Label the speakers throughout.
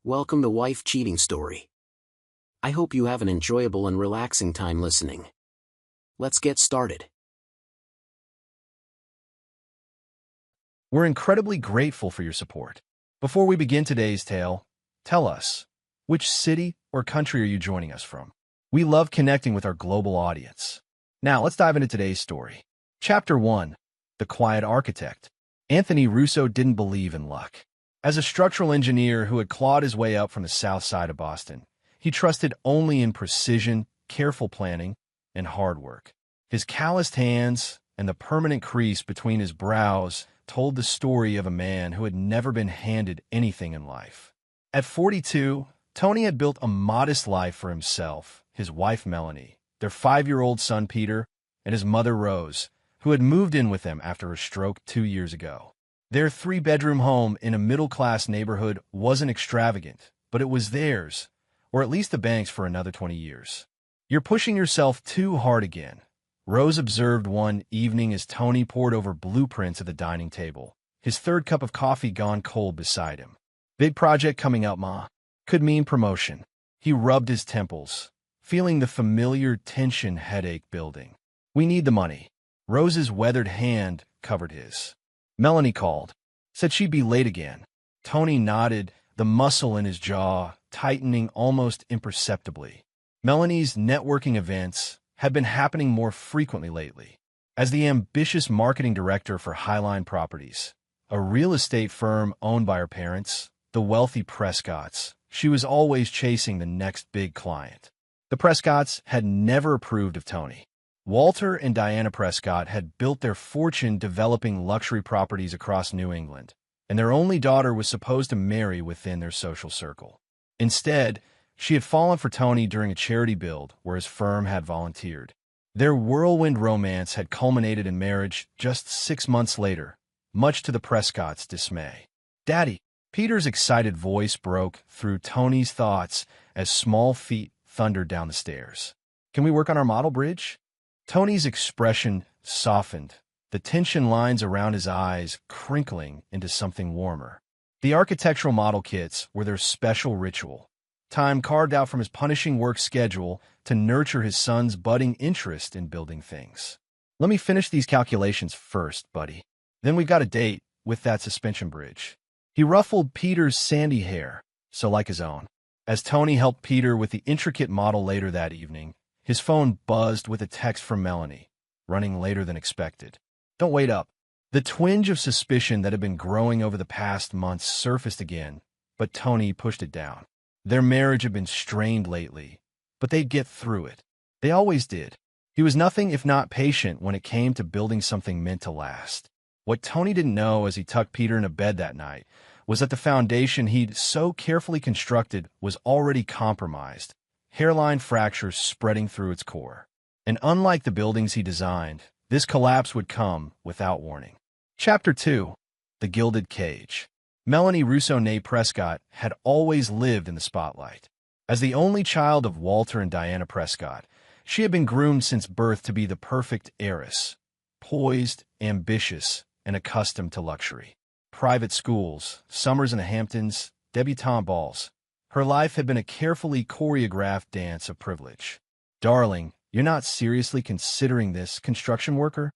Speaker 1: Welcome to Wife Cheating Story. I hope you have an enjoyable and relaxing time listening. Let's get started.
Speaker 2: We're incredibly grateful for your support. Before we begin today's tale, tell us, which city or country are you joining us from? We love connecting with our global audience. Now, let's dive into today's story. Chapter 1. The Quiet Architect. Anthony Russo didn't believe in luck. As a structural engineer who had clawed his way up from the south side of Boston, he trusted only in precision, careful planning, and hard work. His calloused hands and the permanent crease between his brows told the story of a man who had never been handed anything in life. At 42, Tony had built a modest life for himself, his wife Melanie, their 5-year-old son Peter, and his mother Rose, who had moved in with them after a stroke 2 years ago. Their 3-bedroom home in a middle-class neighborhood wasn't extravagant, but it was theirs, or at least the bank's for another 20 years. "You're pushing yourself too hard again," Rose observed one evening as Tony pored over blueprints at the dining table, his third cup of coffee gone cold beside him. "Big project coming up, Ma. Could mean promotion." He rubbed his temples, feeling the familiar tension headache building. "We need the money." Rose's weathered hand covered his. Melanie called. Said she'd be late again. Tony nodded, the muscle in his jaw tightening almost imperceptibly. Melanie's networking events had been happening more frequently lately. As the ambitious marketing director for Highline Properties, a real estate firm owned by her parents, the wealthy Prescotts, she was always chasing the next big client. The Prescotts had never approved of Tony. Walter and Diana Prescott had built their fortune developing luxury properties across New England, and their only daughter was supposed to marry within their social circle. Instead, she had fallen for Tony during a charity build where his firm had volunteered. Their whirlwind romance had culminated in marriage just 6 months later, much to the Prescotts' dismay. "Daddy!" Peter's excited voice broke through Tony's thoughts as small feet thundered down the stairs. "Can we work on our model bridge?" Tony's expression softened, the tension lines around his eyes crinkling into something warmer. The architectural model kits were their special ritual, time carved out from his punishing work schedule to nurture his son's budding interest in building things. "Let me finish these calculations first, buddy. Then we've got a date with that suspension bridge." He ruffled Peter's sandy hair, so like his own. As Tony helped Peter with the intricate model later that evening, his phone buzzed with a text from Melanie, running later than expected. "Don't wait up." The twinge of suspicion that had been growing over the past months surfaced again, but Tony pushed it down. Their marriage had been strained lately, but they'd get through it. They always did. He was nothing if not patient when it came to building something meant to last. What Tony didn't know as he tucked Peter into bed that night was that the foundation he'd so carefully constructed was already compromised, hairline fractures spreading through its core. And unlike the buildings he designed, this collapse would come without warning. Chapter 2. The Gilded Cage. Melanie Russo-née Prescott had always lived in the spotlight. As the only child of Walter and Diana Prescott, she had been groomed since birth to be the perfect heiress, poised, ambitious, and accustomed to luxury. Private schools, summers in the Hamptons, debutante balls. Her life had been a carefully choreographed dance of privilege. "Darling, you're not seriously considering this, construction worker?"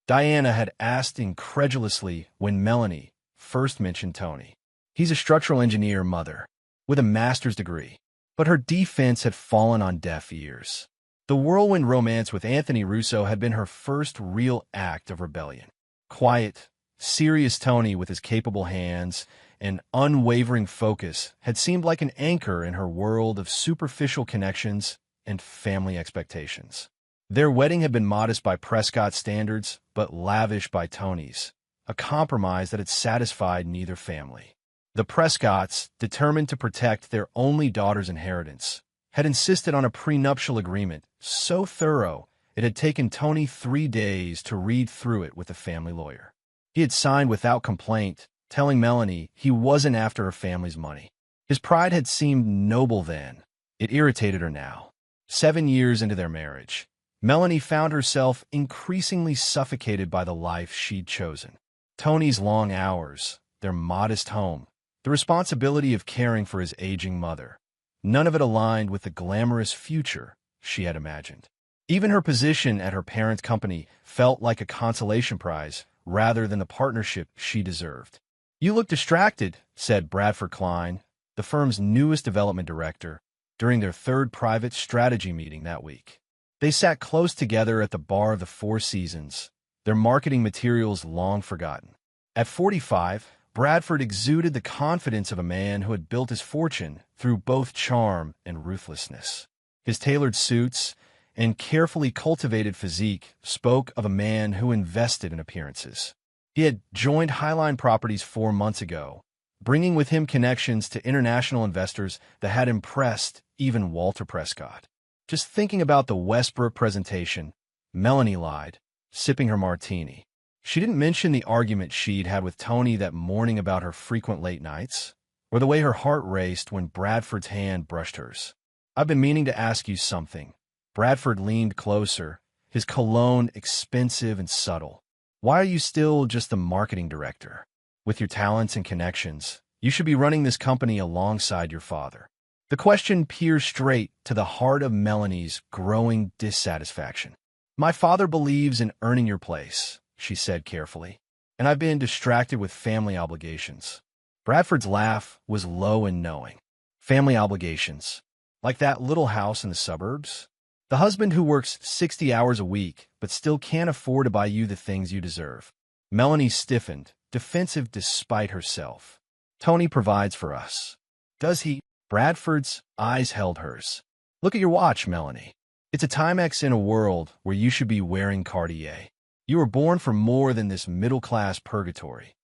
Speaker 2: Diana had asked incredulously when Melanie first mentioned Tony. "He's a structural engineer, mother, with a master's degree." But her defense had fallen on deaf ears. The whirlwind romance with Anthony Russo had been her first real act of rebellion. Quiet, serious Tony with his capable hands and unwavering focus had seemed like an anchor in her world of superficial connections and family expectations. Their wedding had been modest by Prescott's standards, but lavish by Tony's, a compromise that had satisfied neither family. The Prescotts, determined to protect their only daughter's inheritance, had insisted on a prenuptial agreement so thorough it had taken Tony 3 days to read through it with a family lawyer. He had signed without complaint, telling Melanie he wasn't after her family's money. His pride had seemed noble then. It irritated her now. 7 years into their marriage, Melanie found herself increasingly suffocated by the life she'd chosen. Tony's long hours, their modest home, the responsibility of caring for his aging mother. None of it aligned with the glamorous future she had imagined. Even her position at her parents' company felt like a consolation prize rather than the partnership she deserved. "You look distracted," said Bradford Klein, the firm's newest development director, during their third private strategy meeting that week. They sat close together at the bar of the Four Seasons, their marketing materials long forgotten. At 45, Bradford exuded the confidence of a man who had built his fortune through both charm and ruthlessness. His tailored suits and carefully cultivated physique spoke of a man who invested in appearances. He had joined Highline Properties 4 months ago, bringing with him connections to international investors that had impressed even Walter Prescott. "Just thinking about the Westbrook presentation," Melanie lied, sipping her martini. She didn't mention the argument she'd had with Tony that morning about her frequent late nights, or the way her heart raced when Bradford's hand brushed hers. "I've been meaning to ask you something." Bradford leaned closer, his cologne expensive and subtle. "Why are you still just the marketing director? With your talents and connections, you should be running this company alongside your father." The question pierced straight to the heart of Melanie's growing dissatisfaction. "My father believes in earning your place," she said carefully, "and I've been distracted with family obligations." Bradford's laugh was low and knowing. "Family obligations? Like that little house in the suburbs? The husband who works 60 hours a week but still can't afford to buy you the things you deserve." Melanie stiffened, defensive despite herself. "Tony provides for us." "Does he?" Bradford's eyes held hers. "Look at your watch, Melanie. It's a Timex in a world where you should be wearing Cartier. You were born for more than this middle-class purgatory."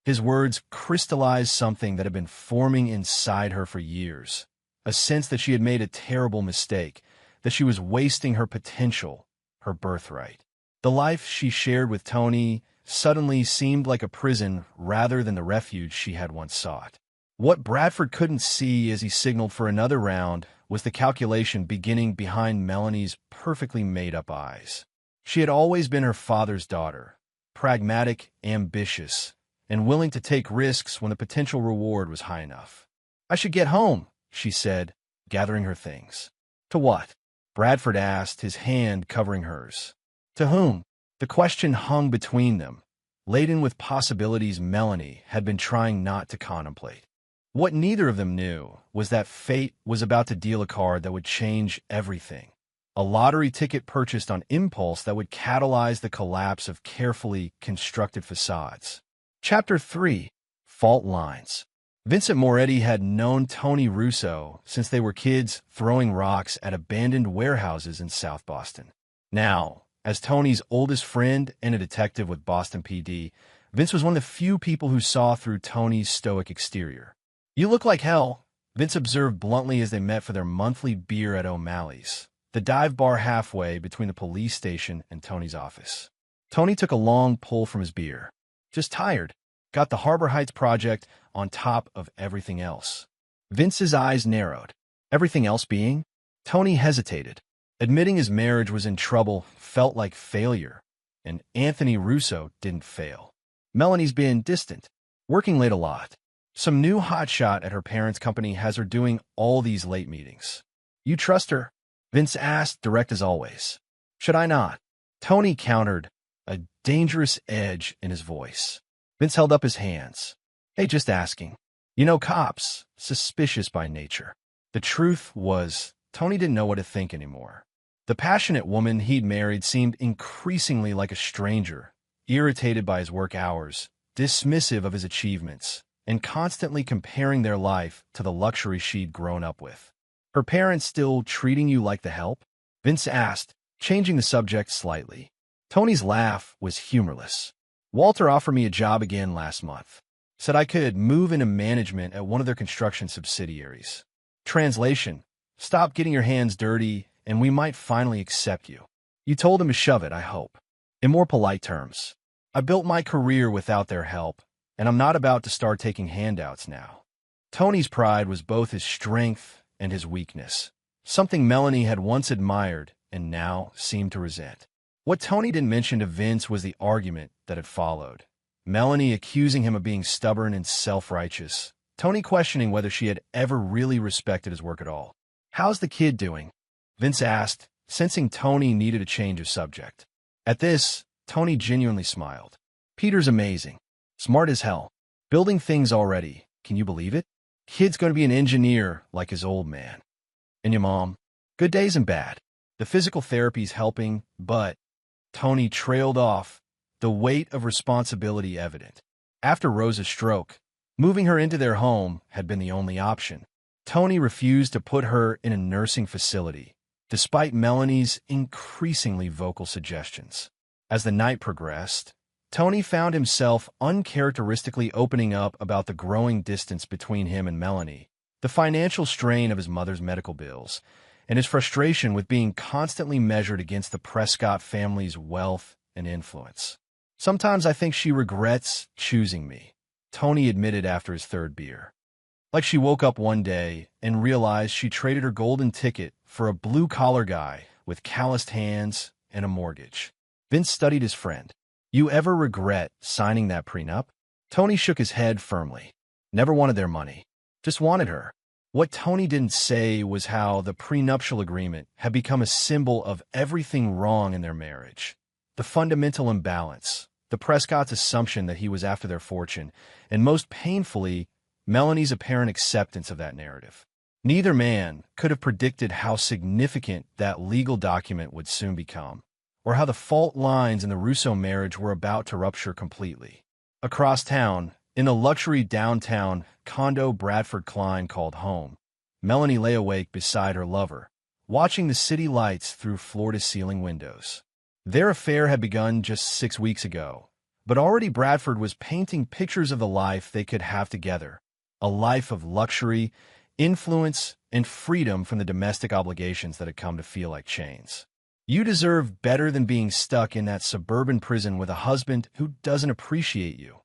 Speaker 2: His words crystallized something that had been forming inside her for years, a sense that she had made a terrible mistake, that she was wasting her potential, her birthright. The life she shared with Tony suddenly seemed like a prison rather than the refuge she had once sought. What Bradford couldn't see as he signaled for another round was the calculation beginning behind Melanie's perfectly made-up eyes. She had always been her father's daughter, pragmatic, ambitious, and willing to take risks when the potential reward was high enough. "I should get home," she said, gathering her things. "To what?" Bradford asked, his hand covering hers. "To whom?" The question hung between them, laden with possibilities Melanie had been trying not to contemplate. What neither of them knew was that fate was about to deal a card that would change everything. A lottery ticket purchased on impulse that would catalyze the collapse of carefully constructed facades. Chapter 3. Fault Lines. Vincent Moretti had known Tony Russo since they were kids throwing rocks at abandoned warehouses in South Boston. Now, as Tony's oldest friend and a detective with Boston PD, Vince was one of the few people who saw through Tony's stoic exterior. "You look like hell," Vince observed bluntly as they met for their monthly beer at O'Malley's, the dive bar halfway between the police station and Tony's office. Tony took a long pull from his beer. "Just tired. Got the Harbor Heights project on top of everything else." Vince's eyes narrowed. "Everything else being?" Tony hesitated. Admitting his marriage was in trouble felt like failure, and Anthony Russo didn't fail. Melanie's been distant, working late a lot. Some new hotshot at her parents' company has her doing all these late meetings. "You trust her?" Vince asked, direct as always. "Should I not?" Tony countered, a dangerous edge in his voice. Vince held up his hands. "Hey, just asking. You know cops, suspicious by nature." The truth was, Tony didn't know what to think anymore. The passionate woman he'd married seemed increasingly like a stranger, irritated by his work hours, dismissive of his achievements, and constantly comparing their life to the luxury she'd grown up with. "Her parents still treating you like the help?" Vince asked, changing the subject slightly. Tony's laugh was humorless. "Walter offered me a job again last month. Said I could move into management at one of their construction subsidiaries. Translation: stop getting your hands dirty, and we might finally accept you. You told him to shove it, I hope." In more polite terms, "I built my career without their help, and I'm not about to start taking handouts now." Tony's pride was both his strength and his weakness, something Melanie had once admired and now seemed to resent. What Tony didn't mention to Vince was the argument that had followed. Melanie accusing him of being stubborn and self-righteous, Tony questioning whether she had ever really respected his work at all. "How's the kid doing?" Vince asked, sensing Tony needed a change of subject. At this, Tony genuinely smiled. "Peter's amazing. Smart as hell. Building things already. Can you believe it? Kid's going to be an engineer like his old man. And your mom? Good days and bad. The physical therapy's helping, but..." Tony trailed off, the weight of responsibility evident. After Rosa's stroke, moving her into their home had been the only option. Tony refused to put her in a nursing facility, despite Melanie's increasingly vocal suggestions. As the night progressed, Tony found himself uncharacteristically opening up about the growing distance between him and Melanie, the financial strain of his mother's medical bills, and his frustration with being constantly measured against the Prescott family's wealth and influence. "Sometimes I think she regrets choosing me," Tony admitted after his third beer. Like she woke up one day and realized she traded her golden ticket for a blue-collar guy with calloused hands and a mortgage. Vince studied his friend. "You ever regret signing that prenup?" Tony shook his head firmly. "Never wanted their money. Just wanted her." What Tony didn't say was how the prenuptial agreement had become a symbol of everything wrong in their marriage. The fundamental imbalance, the Prescott's assumption that he was after their fortune, and most painfully, Melanie's apparent acceptance of that narrative. Neither man could have predicted how significant that legal document would soon become, or how the fault lines in the Russo marriage were about to rupture completely. Across town, in the luxury downtown condo Bradford Klein called home, Melanie lay awake beside her lover, watching the city lights through floor-to-ceiling windows. Their affair had begun just 6 weeks ago, but already Bradford was painting pictures of the life they could have together, a life of luxury, influence, and freedom from the domestic obligations that had come to feel like chains. "You deserve better than being stuck in that suburban prison with a husband who doesn't appreciate you,"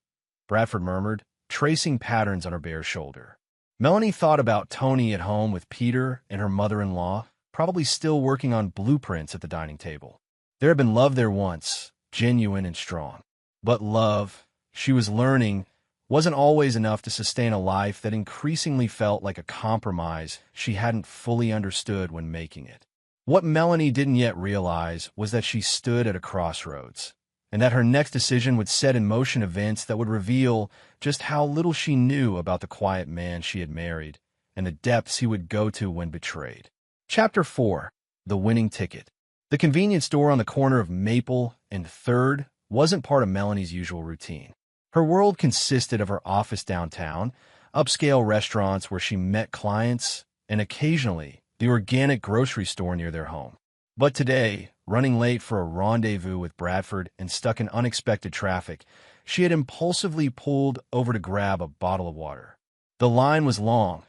Speaker 2: Bradford murmured, tracing patterns on her bare shoulder. Melanie thought about Tony at home with Peter and her mother-in-law, probably still working on blueprints at the dining table. There had been love there once, genuine and strong. But love, she was learning, wasn't always enough to sustain a life that increasingly felt like a compromise she hadn't fully understood when making it. What Melanie didn't yet realize was that she stood at a crossroads, and that her next decision would set in motion events that would reveal just how little she knew about the quiet man she had married and the depths he would go to when betrayed. Chapter 4. The Winning Ticket. The convenience store on the corner of Maple and 3rd wasn't part of Melanie's usual routine. Her world consisted of her office downtown, upscale restaurants where she met clients, and occasionally the organic grocery store near their home. But today, running late for a rendezvous with Bradford and stuck in unexpected traffic, she had impulsively pulled over to grab a bottle of water. The line was long.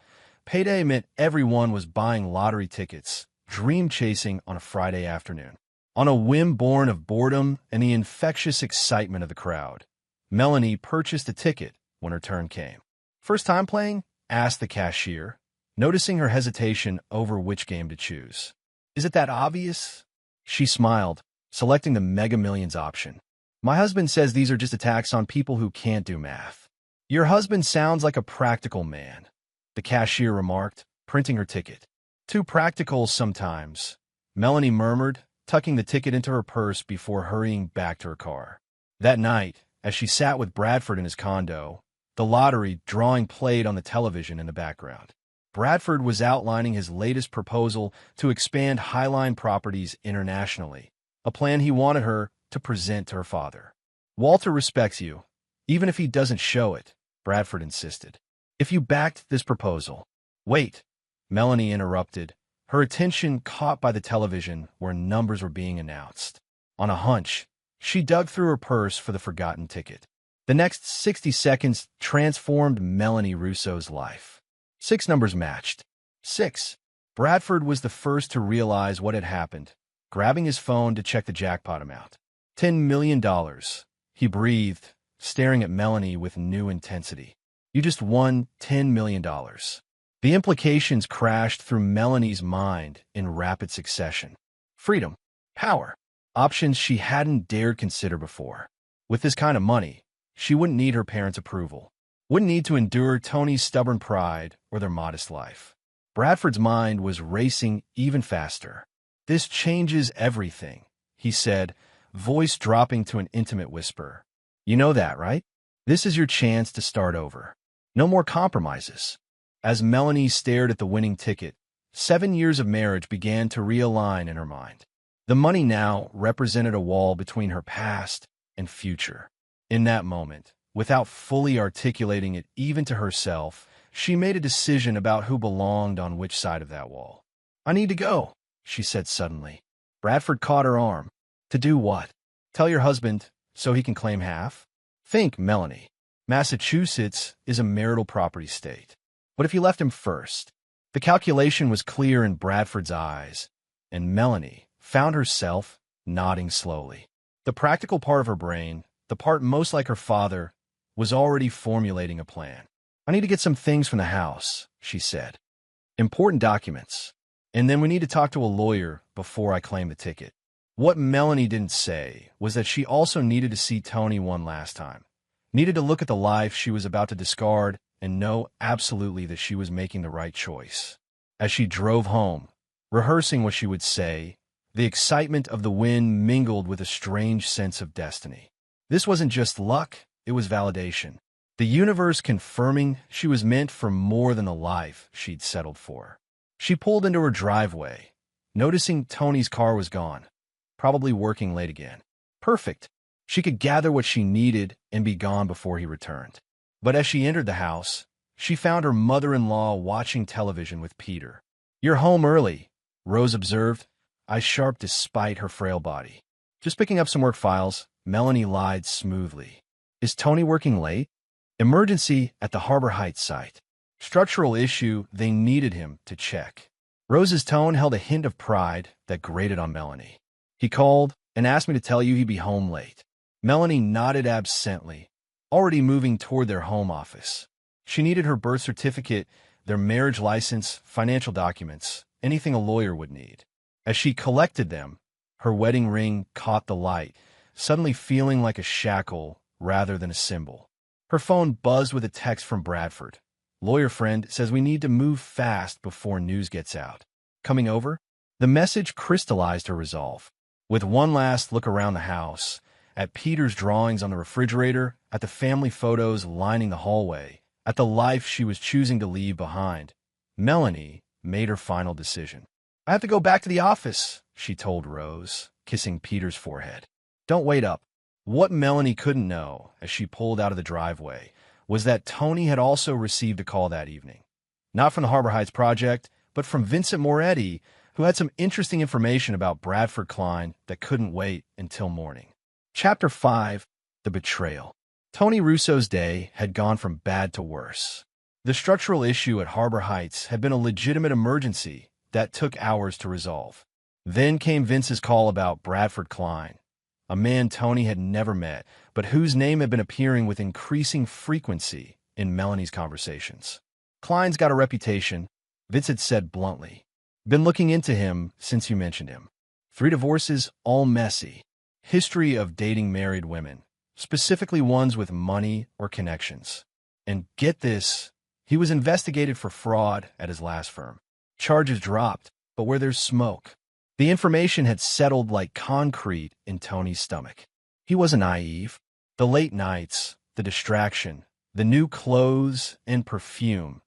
Speaker 2: Payday meant everyone was buying lottery tickets, dream chasing on a Friday afternoon. On a whim born of boredom and the infectious excitement of the crowd, Melanie purchased a ticket when her turn came. "First time playing?" asked the cashier, noticing her hesitation over which game to choose. "Is it that obvious?" She smiled, selecting the Mega Millions option. "My husband says these are just a tax on people who can't do math." "Your husband sounds like a practical man," the cashier remarked, printing her ticket. "Too practical sometimes," Melanie murmured, tucking the ticket into her purse before hurrying back to her car. That night, as she sat with Bradford in his condo, the lottery drawing played on the television in the background. Bradford was outlining his latest proposal to expand Highline Properties internationally, a plan he wanted her to present to her father. "Walter respects you, even if he doesn't show it," Bradford insisted. "If you backed this proposal—" "Wait," Melanie interrupted, her attention caught by the television where numbers were being announced. On a hunch, she dug through her purse for the forgotten ticket. The next 60 seconds transformed Melanie Russo's life. 6 numbers matched. 6. Bradford was the first to realize what had happened, grabbing his phone to check the jackpot amount. $10 million. He breathed, staring at Melanie with new intensity. "You just won $10 million. The implications crashed through Melanie's mind in rapid succession. Freedom, power, options she hadn't dared consider before. With this kind of money, she wouldn't need her parents' approval. wouldn't need to endure Tony's stubborn pride or their modest life. Bradford's mind was racing even faster. "This changes everything," he said, voice dropping to an intimate whisper. "You know that, right? This is your chance to start over. No more compromises." As Melanie stared at the winning ticket, 7 years of marriage began to realign in her mind. The money now represented a wall between her past and future. In that moment, without fully articulating it even to herself, she made a decision about who belonged on which side of that wall. "I need to go," she said suddenly. Bradford caught her arm. "To do what? Tell your husband so he can claim half?" "Think, Melanie. Massachusetts is a marital property state. What if you left him first?" The calculation was clear in Bradford's eyes, and Melanie found herself nodding slowly. The practical part of her brain, the part most like her father, was already formulating a plan. "I need to get some things from the house," she said. "Important documents. And then we need to talk to a lawyer before I claim the ticket." What Melanie didn't say was that she also needed to see Tony one last time, needed to look at the life she was about to discard and know absolutely that she was making the right choice. As she drove home, rehearsing what she would say, the excitement of the win mingled with a strange sense of destiny. This wasn't just luck, it was validation. The universe confirming she was meant for more than the life she'd settled for. She pulled into her driveway, noticing Tony's car was gone, probably working late again. Perfect. She could gather what she needed and be gone before he returned. But as she entered the house, she found her mother-in-law watching television with Peter. "You're home early," Rose observed, eyes sharp despite her frail body. "Just picking up some work files," Melanie lied smoothly. "Is Tony working late?" "Emergency at the Harbor Heights site. Structural issue they needed him to check." Rose's tone held a hint of pride that grated on Melanie. "He called and asked me to tell you he'd be home late." Melanie nodded absently, already moving toward their home office. She needed her birth certificate, their marriage license, financial documents, anything a lawyer would need. As she collected them, her wedding ring caught the light, suddenly feeling like a shackle rather than a symbol. Her phone buzzed with a text from Bradford. "Lawyer friend says we need to move fast before news gets out. Coming over?" The message crystallized her resolve. With one last look around the house, at Peter's drawings on the refrigerator, at the family photos lining the hallway, at the life she was choosing to leave behind, Melanie made her final decision. "I have to go back to the office," she told Rose, kissing Peter's forehead. "Don't wait up." What Melanie couldn't know, as she pulled out of the driveway, was that Tony had also received a call that evening. Not from the Harbor Heights project, but from Vincent Moretti, who had some interesting information about Bradford Klein that couldn't wait until morning. Chapter 5. The Betrayal. Tony Russo's day had gone from bad to worse. The structural issue at Harbor Heights had been a legitimate emergency that took hours to resolve. Then came Vince's call about Bradford Klein, a man Tony had never met, but whose name had been appearing with increasing frequency in Melanie's conversations. "Klein's got a reputation," Vince had said bluntly. "Been looking into him since you mentioned him. 3 divorces, all messy. History of dating married women, specifically ones with money or connections. And get this, he was investigated for fraud at his last firm. Charges dropped, but where there's smoke." The information had settled like concrete in Tony's stomach. He wasn't naive. The late nights, the distraction, the new clothes and perfume.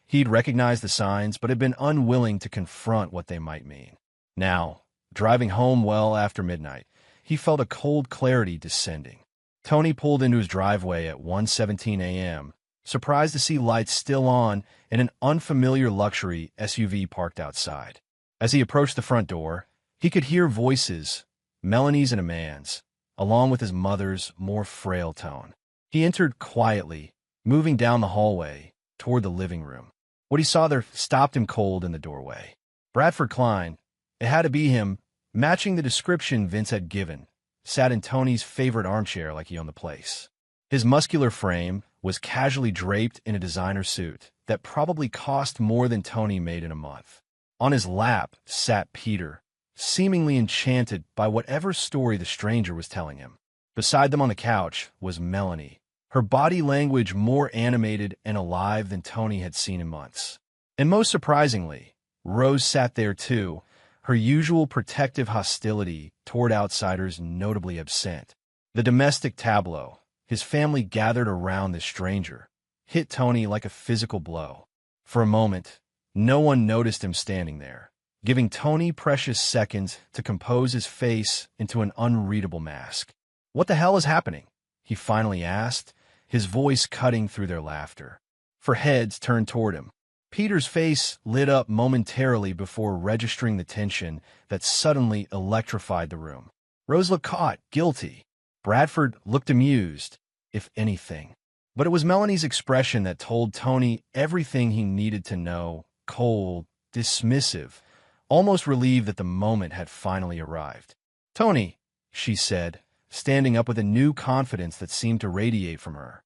Speaker 2: He'd recognized the signs, but had been unwilling to confront what they might mean. Now, driving home well after midnight, he felt a cold clarity descending. Tony pulled into his driveway at 1:17 a.m., surprised to see lights still on and an unfamiliar luxury SUV parked outside. As he approached the front door, he could hear voices, Melanie's and a man's, along with his mother's more frail tone. He entered quietly, moving down the hallway toward the living room. What he saw there stopped him cold in the doorway. Bradford Klein, it had to be him, matching the description Vince had given, sat in Tony's favorite armchair like he owned the place. His muscular frame was casually draped in a designer suit that probably cost more than Tony made in a month. On his lap sat Peter, seemingly enchanted by whatever story the stranger was telling him. Beside them on the couch was Melanie, her body language more animated and alive than Tony had seen in months. And most surprisingly, Rose sat there too, her usual protective hostility toward outsiders notably absent. The domestic tableau, his family gathered around the stranger, hit Tony like a physical blow. For a moment, no one noticed him standing there, giving Tony precious seconds to compose his face into an unreadable mask. "What the hell is happening?" he finally asked, his voice cutting through their laughter. For heads turned toward him. Peter's face lit up momentarily before registering the tension that suddenly electrified the room. Rose looked caught, guilty. Bradford looked amused, if anything. But it was Melanie's expression that told Tony everything he needed to know, cold, dismissive, almost relieved that the moment had finally arrived. "Tony," she said, standing up with a new confidence that seemed to radiate from her.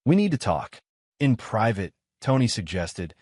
Speaker 2: "We need to talk." "In private," Tony suggested,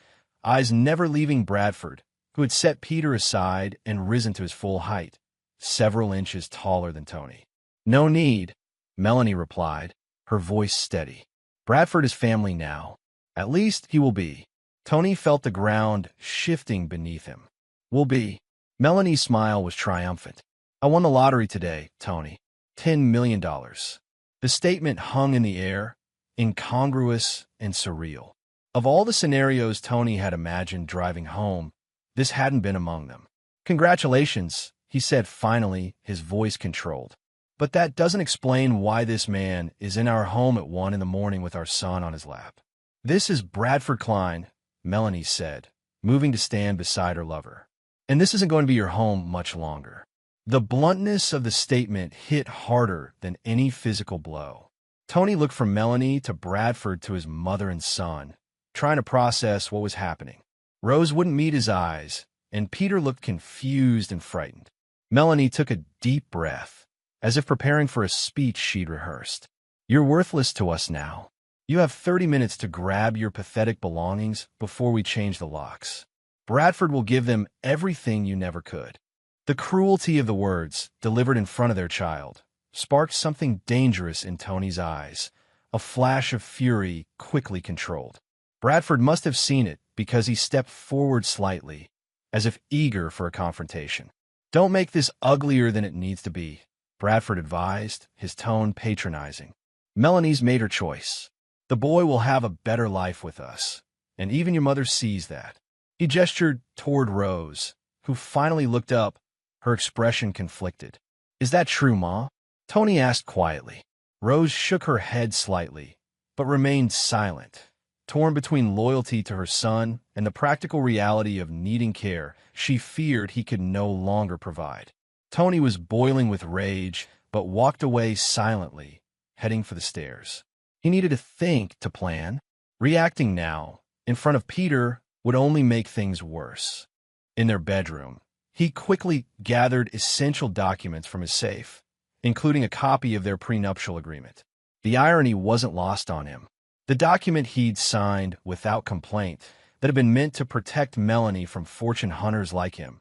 Speaker 2: eyes never leaving Bradford, who had set Peter aside and risen to his full height, several inches taller than Tony. "No need," Melanie replied, her voice steady. "Bradford is family now. At least he will be." Tony felt the ground shifting beneath him. "Will be." Melanie's smile was triumphant. "I won the lottery today, Tony. $10 million. The statement hung in the air, incongruous and surreal. Of all the scenarios Tony had imagined driving home, this hadn't been among them. "Congratulations," he said finally, his voice controlled. "But that doesn't explain why this man is in our home at 1 a.m. with our son on his lap." "This is Bradford Klein," Melanie said, moving to stand beside her lover. "And this isn't going to be your home much longer." The bluntness of the statement hit harder than any physical blow. Tony looked from Melanie to Bradford to his mother and son, trying to process what was happening. Rose wouldn't meet his eyes, and Peter looked confused and frightened. Melanie took a deep breath, as if preparing for a speech she'd rehearsed. "You're worthless to us now. You have 30 minutes to grab your pathetic belongings before we change the locks. Bradford will give them everything you never could." The cruelty of the words, delivered in front of their child, sparked something dangerous in Tony's eyes, a flash of fury quickly controlled. Bradford must have seen it because he stepped forward slightly, as if eager for a confrontation. "Don't make this uglier than it needs to be," Bradford advised, his tone patronizing. "Melanie's made her choice. The boy will have a better life with us, and even your mother sees that." He gestured toward Rose, who finally looked up, her expression conflicted. "Is that true, Ma?" Tony asked quietly. Rose shook her head slightly, but remained silent, torn between loyalty to her son and the practical reality of needing care she feared he could no longer provide. Tony was boiling with rage, but walked away silently, heading for the stairs. He needed to think, to plan. Reacting now, in front of Peter, would only make things worse. In their bedroom, he quickly gathered essential documents from his safe, including a copy of their prenuptial agreement. The irony wasn't lost on him. The document he'd signed without complaint, that had been meant to protect Melanie from fortune hunters like him,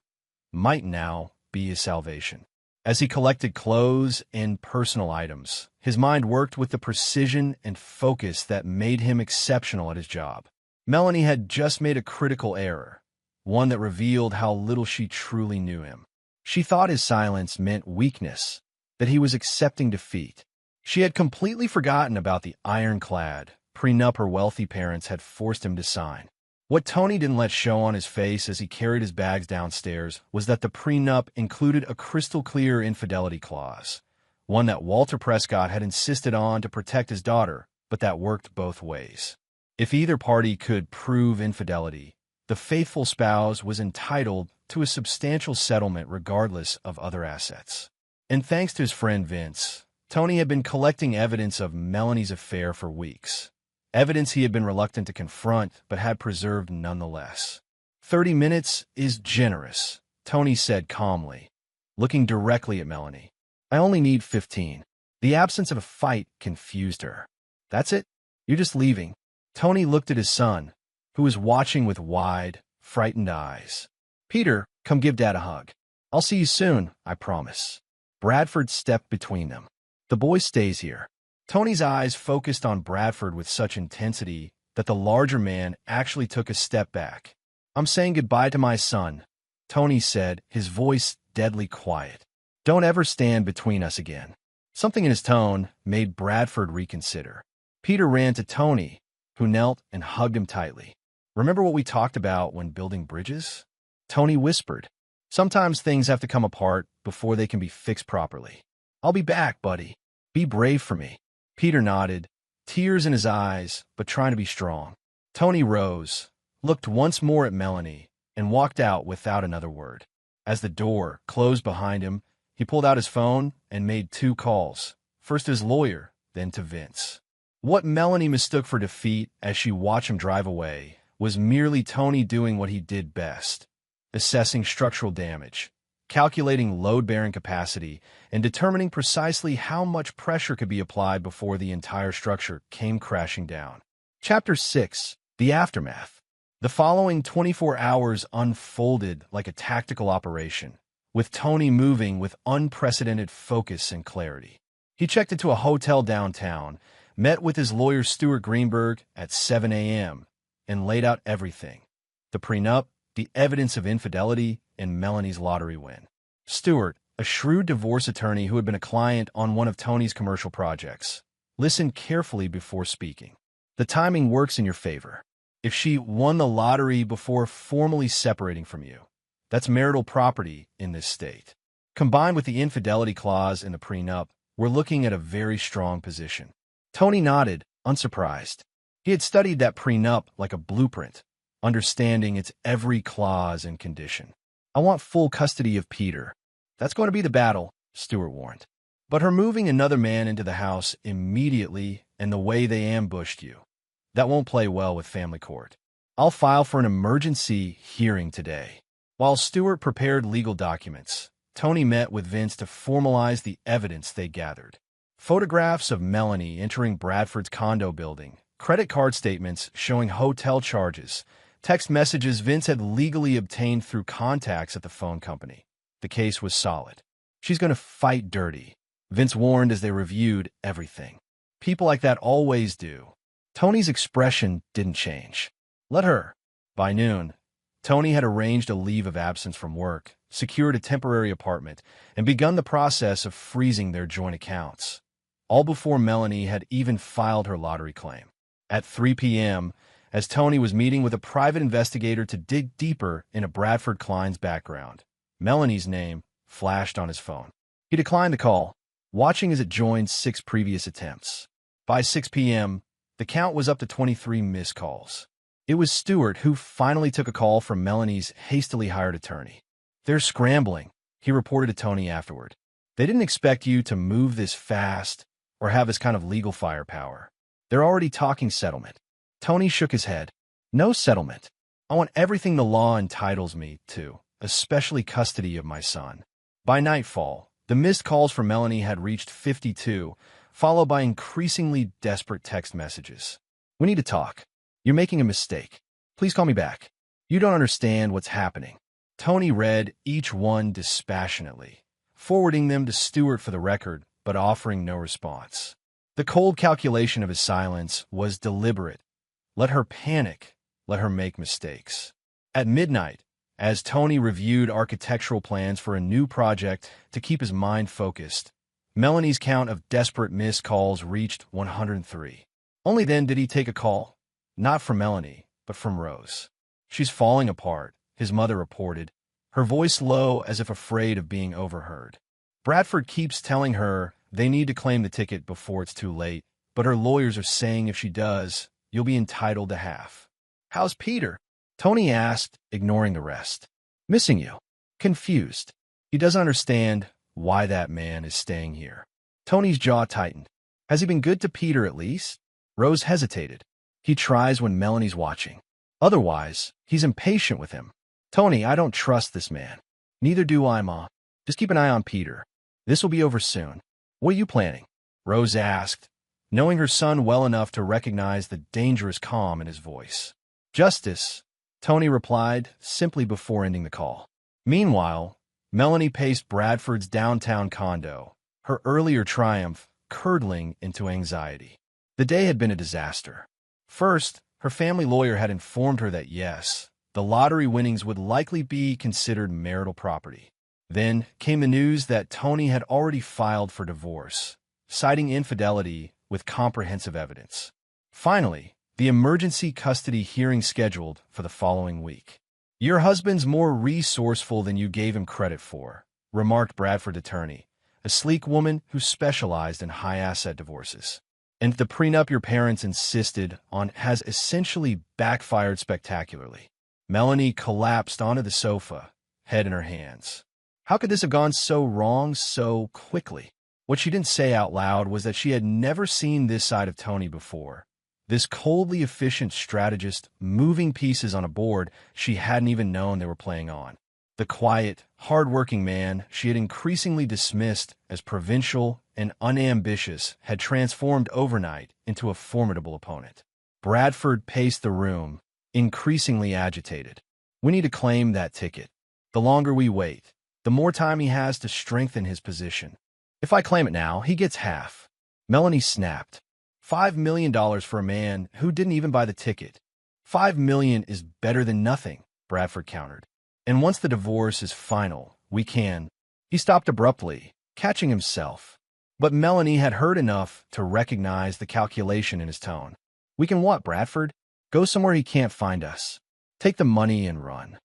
Speaker 2: might now be his salvation. As he collected clothes and personal items, his mind worked with the precision and focus that made him exceptional at his job. Melanie had just made a critical error, one that revealed how little she truly knew him. She thought his silence meant weakness, that he was accepting defeat. She had completely forgotten about the Ironclad prenup her wealthy parents had forced him to sign. What Tony didn't let show on his face as he carried his bags downstairs was that the prenup included a crystal-clear infidelity clause, one that Walter Prescott had insisted on to protect his daughter, but that worked both ways. If either party could prove infidelity, the faithful spouse was entitled to a substantial settlement regardless of other assets. And thanks to his friend Vince, Tony had been collecting evidence of Melanie's affair for weeks. Evidence he had been reluctant to confront, but had preserved nonetheless. 30 minutes is generous, Tony said calmly, looking directly at Melanie. "I only need 15. The absence of a fight confused her. "That's it? You're just leaving?" Tony looked at his son, who was watching with wide, frightened eyes. "Peter, come give Dad a hug. I'll see you soon, I promise." Bradford stepped between them. "The boy stays here." Tony's eyes focused on Bradford with such intensity that the larger man actually took a step back. "I'm saying goodbye to my son," Tony said, his voice deadly quiet. "Don't ever stand between us again." Something in his tone made Bradford reconsider. Peter ran to Tony, who knelt and hugged him tightly. "Remember what we talked about when building bridges?" Tony whispered. "Sometimes things have to come apart before they can be fixed properly. I'll be back, buddy. Be brave for me." Peter nodded, tears in his eyes, but trying to be strong. Tony rose, looked once more at Melanie, and walked out without another word. As the door closed behind him, he pulled out his phone and made 2 calls, first to his lawyer, then to Vince. What Melanie mistook for defeat as she watched him drive away was merely Tony doing what he did best: assessing structural damage, calculating load-bearing capacity, and determining precisely how much pressure could be applied before the entire structure came crashing down. Chapter 6: The Aftermath. The following 24 hours unfolded like a tactical operation, with Tony moving with unprecedented focus and clarity. He checked into a hotel downtown, met with his lawyer Stuart Greenberg at 7 a.m., and laid out everything: the prenup, the evidence of infidelity, and Melanie's lottery win. Stuart, a shrewd divorce attorney who had been a client on one of Tony's commercial projects, listened carefully before speaking. "The timing works in your favor. If she won the lottery before formally separating from you, that's marital property in this state. Combined with the infidelity clause in the prenup, we're looking at a very strong position." Tony nodded, unsurprised. He had studied that prenup like a blueprint, understanding its every clause and condition. "I want full custody of Peter." "That's going to be the battle," Stuart warned. "But her moving another man into the house immediately and the way they ambushed you, that won't play well with family court. I'll file for an emergency hearing today." While Stuart prepared legal documents, Tony met with Vince to formalize the evidence they gathered. Photographs of Melanie entering Bradford's condo building, credit card statements showing hotel charges, text messages Vince had legally obtained through contacts at the phone company. The case was solid. "She's going to fight dirty," Vince warned as they reviewed everything. "People like that always do." Tony's expression didn't change. "Let her." By noon, Tony had arranged a leave of absence from work, secured a temporary apartment, and begun the process of freezing their joint accounts, all before Melanie had even filed her lottery claim. At 3 p.m., as Tony was meeting with a private investigator to dig deeper into Bradford Klein's background, Melanie's name flashed on his phone. He declined the call, watching as it joined 6 previous attempts. By 6 p.m., the count was up to 23 missed calls. It was Stuart who finally took a call from Melanie's hastily hired attorney. "They're scrambling," he reported to Tony afterward. "They didn't expect you to move this fast or have this kind of legal firepower. They're already talking settlement." Tony shook his head. "No settlement. I want everything the law entitles me to, especially custody of my son." By nightfall, the missed calls from Melanie had reached 52, followed by increasingly desperate text messages. "We need to talk. You're making a mistake. Please call me back. You don't understand what's happening." Tony read each one dispassionately, forwarding them to Stuart for the record, but offering no response. The cold calculation of his silence was deliberate. Let her panic. Let her make mistakes. At midnight, as Tony reviewed architectural plans for a new project to keep his mind focused, Melanie's count of desperate missed calls reached 103. Only then did he take a call, not from Melanie, but from Rose. "She's falling apart," his mother reported, her voice low as if afraid of being overheard. "Bradford keeps telling her they need to claim the ticket before it's too late, but her lawyers are saying if she does, you'll be entitled to half." "How's Peter?" Tony asked, ignoring the rest. "Missing you. Confused. He doesn't understand why that man is staying here." Tony's jaw tightened. "Has he been good to Peter at least?" Rose hesitated. "He tries when Melanie's watching. Otherwise, he's impatient with him." "Tony, I don't trust this man." "Neither do I, Ma. Just keep an eye on Peter. This will be over soon." "What are you planning?" Rose asked, knowing her son well enough to recognize the dangerous calm in his voice. "Justice," Tony replied, simply before ending the call. Meanwhile, Melanie paced Bradford's downtown condo, her earlier triumph curdling into anxiety. The day had been a disaster. First, her family lawyer had informed her that yes, the lottery winnings would likely be considered marital property. Then came the news that Tony had already filed for divorce, citing infidelity with comprehensive evidence. Finally, the emergency custody hearing scheduled for the following week. "Your husband's more resourceful than you gave him credit for," remarked Bradford's attorney, a sleek woman who specialized in high-asset divorces. "And the prenup your parents insisted on has essentially backfired spectacularly." Melanie collapsed onto the sofa, head in her hands. How could this have gone so wrong so quickly? What she didn't say out loud was that she had never seen this side of Tony before. This coldly efficient strategist moving pieces on a board she hadn't even known they were playing on. The quiet, hard-working man she had increasingly dismissed as provincial and unambitious had transformed overnight into a formidable opponent. Bradford paced the room, increasingly agitated. "We need to claim that ticket. The longer we wait, the more time he has to strengthen his position. If I claim it now, he gets half." Melanie snapped. $5 million for a man who didn't even buy the ticket. $5 million is better than nothing, Bradford countered. "And once the divorce is final, we can—" He stopped abruptly, catching himself. But Melanie had heard enough to recognize the calculation in his tone. "We can what, Bradford? Go somewhere he can't find us. Take the money and run."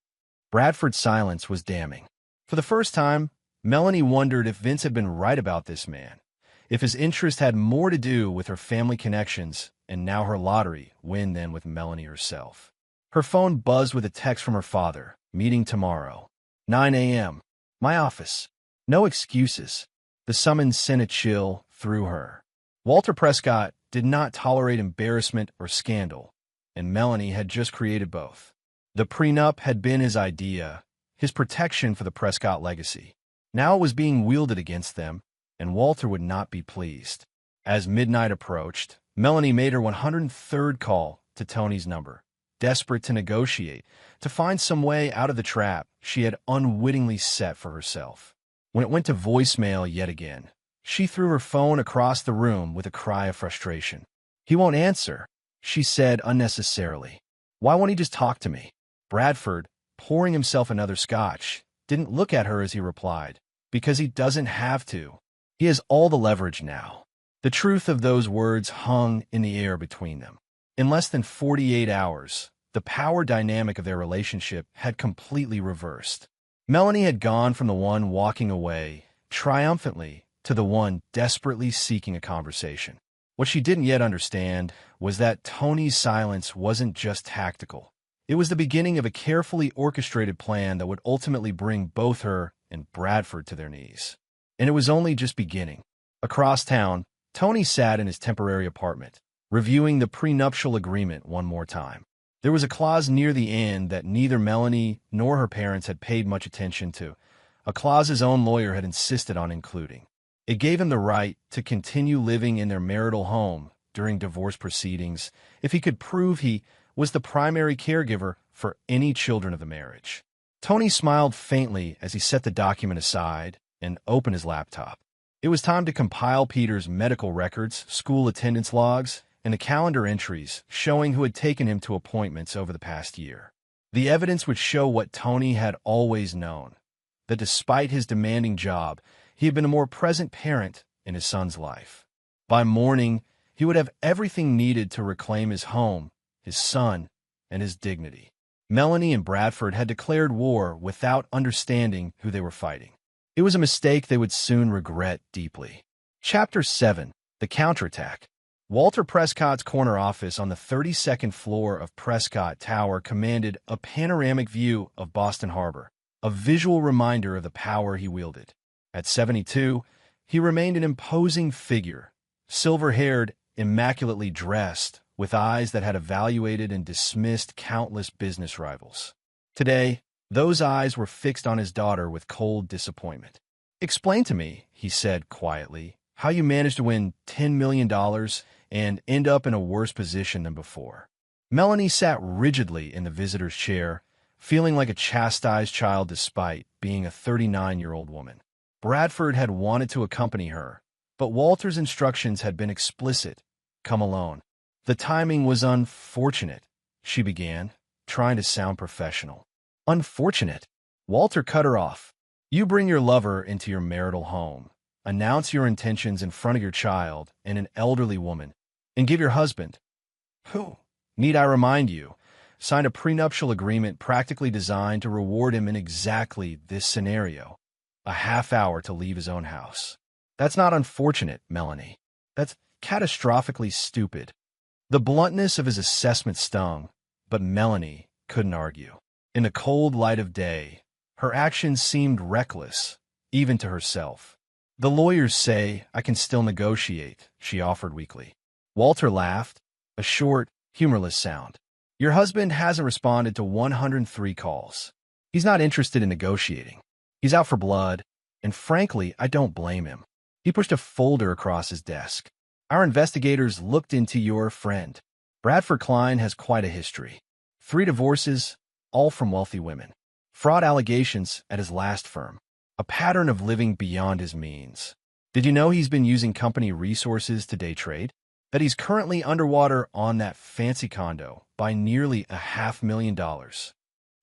Speaker 2: Bradford's silence was damning. For the first time, Melanie wondered if Vince had been right about this man, if his interest had more to do with her family connections and now her lottery win than with Melanie herself. Her phone buzzed with a text from her father. "Meeting tomorrow. 9 a.m. My office. No excuses." The summons sent a chill through her. Walter Prescott did not tolerate embarrassment or scandal, and Melanie had just created both. The prenup had been his idea, his protection for the Prescott legacy. Now it was being wielded against them, and Walter would not be pleased. As midnight approached, Melanie made her 103rd call to Tony's number, desperate to negotiate, to find some way out of the trap she had unwittingly set for herself. When it went to voicemail yet again, she threw her phone across the room with a cry of frustration. "He won't answer," she said unnecessarily. "Why won't he just talk to me?" Bradford, pouring himself another scotch, didn't look at her as he replied. "Because he doesn't have to. He has all the leverage now." The truth of those words hung in the air between them. In less than 48 hours, the power dynamic of their relationship had completely reversed. Melanie had gone from the one walking away triumphantly to the one desperately seeking a conversation. What she didn't yet understand was that Tony's silence wasn't just tactical. It was the beginning of a carefully orchestrated plan that would ultimately bring both her and Bradford to their knees. And it was only just beginning. Across town, Tony sat in his temporary apartment, reviewing the prenuptial agreement one more time. There was a clause near the end that neither Melanie nor her parents had paid much attention to, a clause his own lawyer had insisted on including. It gave him the right to continue living in their marital home during divorce proceedings if he could prove he was the primary caregiver for any children of the marriage. Tony smiled faintly as he set the document aside and opened his laptop. It was time to compile Peter's medical records, school attendance logs, and the calendar entries showing who had taken him to appointments over the past year. The evidence would show what Tony had always known, that despite his demanding job, he had been a more present parent in his son's life. By morning, he would have everything needed to reclaim his home, his son, and his dignity. Melanie and Bradford had declared war without understanding who they were fighting. It was a mistake they would soon regret deeply. Chapter 7. The Counterattack. Walter Prescott's corner office on the 32nd floor of Prescott Tower commanded a panoramic view of Boston Harbor, a visual reminder of the power he wielded. At 72, he remained an imposing figure, silver-haired, immaculately dressed, with eyes that had evaluated and dismissed countless business rivals. Today, those eyes were fixed on his daughter with cold disappointment. "Explain to me," he said quietly, "how you managed to win $10 million and end up in a worse position than before." Melanie sat rigidly in the visitor's chair, feeling like a chastised child despite being a 39-year-old woman. Bradford had wanted to accompany her, But Walter's instructions had been explicit. Come alone. The timing was unfortunate, she began, trying to sound professional. Unfortunate? Walter cut her off. You bring your lover into your marital home, announce your intentions in front of your child and an elderly woman, and give your husband, who, need I remind you, signed a prenuptial agreement practically designed to reward him in exactly this scenario, a half hour to leave his own house. That's not unfortunate, Melanie. That's catastrophically stupid. The bluntness of his assessment stung, but Melanie couldn't argue. In the cold light of day, her actions seemed reckless, even to herself. The lawyers say I can still negotiate, she offered weakly. Walter laughed, a short, humorless sound. Your husband hasn't responded to 103 calls. He's not interested in negotiating. He's out for blood, and frankly, I don't blame him. He pushed a folder across his desk. Our investigators looked into your friend. Bradford Klein has quite a history. 3 divorces, all from wealthy women. Fraud allegations at his last firm. A pattern of living beyond his means. Did you know he's been using company resources to day trade? That he's currently underwater on that fancy condo by nearly $500,000.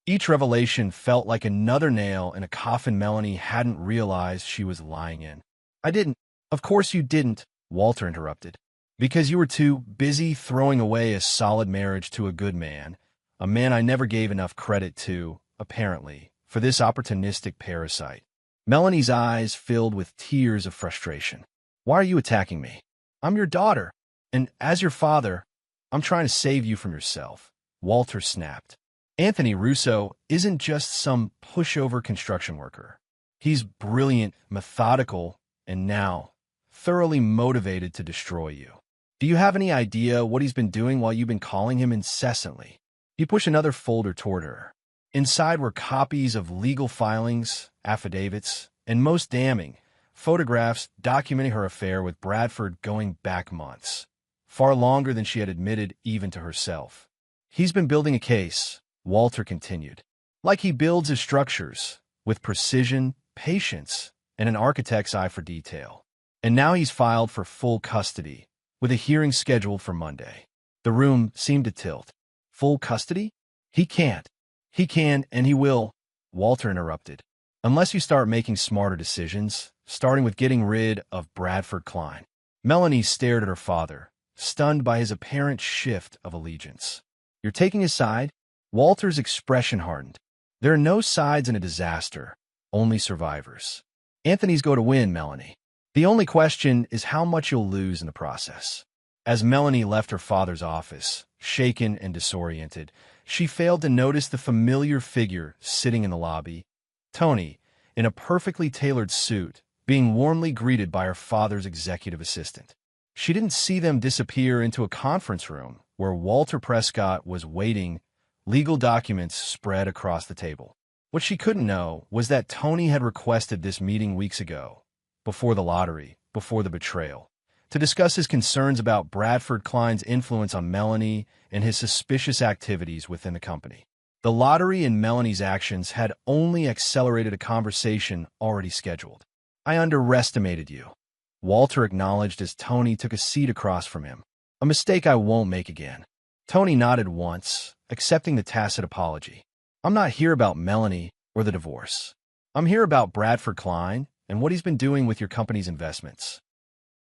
Speaker 2: Each revelation felt like another nail in a coffin Melanie hadn't realized she was lying in. I didn't. Of course you didn't, Walter interrupted. Because you were too busy throwing away a solid marriage to a good man, a man I never gave enough credit to, apparently, for this opportunistic parasite. Melanie's eyes filled with tears of frustration. Why are you attacking me? I'm your daughter, and as your father, I'm trying to save you from yourself, Walter snapped. Anthony Russo isn't just some pushover construction worker. He's brilliant, methodical, and now thoroughly motivated to destroy you. Do you have any idea what he's been doing while you've been calling him incessantly? He pushed another folder toward her. Inside were copies of legal filings, affidavits, and most damning, photographs documenting her affair with Bradford going back months, far longer than she had admitted even to herself. He's been building a case, Walter continued, like he builds his structures, with precision, patience, and an architect's eye for detail. And now he's filed for full custody, with a hearing scheduled for Monday. The room seemed to tilt. Full custody? He can't. He can, and he will, Walter interrupted. Unless you start making smarter decisions, starting with getting rid of Bradford Klein. Melanie stared at her father, stunned by his apparent shift of allegiance. You're taking his side? Walter's expression hardened. There are no sides in a disaster, only survivors. Anthony's going to win, Melanie. The only question is how much you'll lose in the process. As Melanie left her father's office, shaken and disoriented, she failed to notice the familiar figure sitting in the lobby, Tony, in a perfectly tailored suit, being warmly greeted by her father's executive assistant. She didn't see them disappear into a conference room where Walter Prescott was waiting, legal documents spread across the table. What she couldn't know was that Tony had requested this meeting weeks ago, before the lottery, before the betrayal, to discuss his concerns about Bradford Klein's influence on Melanie and his suspicious activities within the company. The lottery and Melanie's actions had only accelerated a conversation already scheduled. I underestimated you, Walter acknowledged as Tony took a seat across from him. A mistake I won't make again. Tony nodded once, accepting the tacit apology. I'm not here about Melanie or the divorce. I'm here about Bradford Klein and what he's been doing with your company's investments.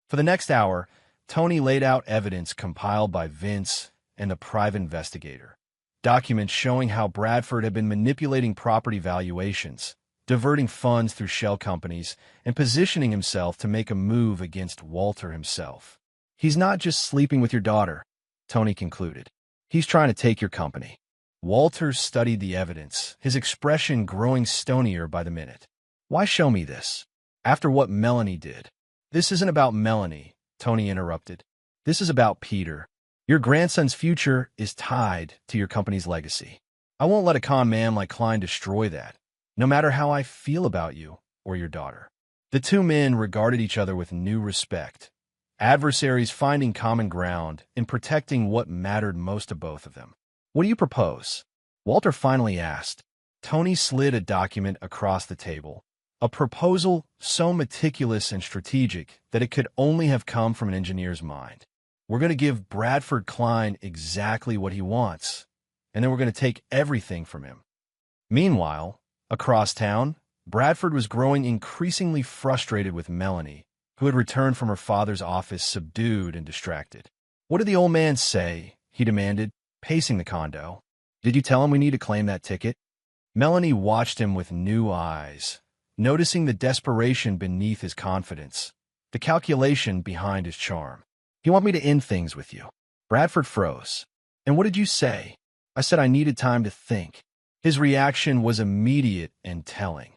Speaker 2: For the next hour, Tony laid out evidence compiled by Vince and the private investigator. Documents showing how Bradford had been manipulating property valuations, diverting funds through shell companies, and positioning himself to make a move against Walter himself. He's not just sleeping with your daughter, Tony concluded. He's trying to take your company. Walter studied the evidence, his expression growing stonier by the minute. Why show me this? After what Melanie did. This isn't about Melanie, Tony interrupted. This is about Peter. Your grandson's future is tied to your company's legacy. I won't let a con man like Klein destroy that, no matter how I feel about you or your daughter. The two men regarded each other with new respect, adversaries finding common ground in protecting what mattered most to both of them. What do you propose? Walter finally asked. Tony slid a document across the table, A proposal so meticulous and strategic that it could only have come from an engineer's mind. We're going to give Bradford Klein exactly what he wants, and then we're going to take everything from him. Meanwhile, across town, Bradford was growing increasingly frustrated with Melanie, who had returned from her father's office subdued and distracted. "What did the old man say?" he demanded, pacing the condo. "Did you tell him we need to claim that ticket?" Melanie watched him with new eyes, noticing the desperation beneath his confidence, the calculation behind his charm. "You want me to end things with you?" Bradford froze. "And what did you say?" "I said I needed time to think." His reaction was immediate and telling,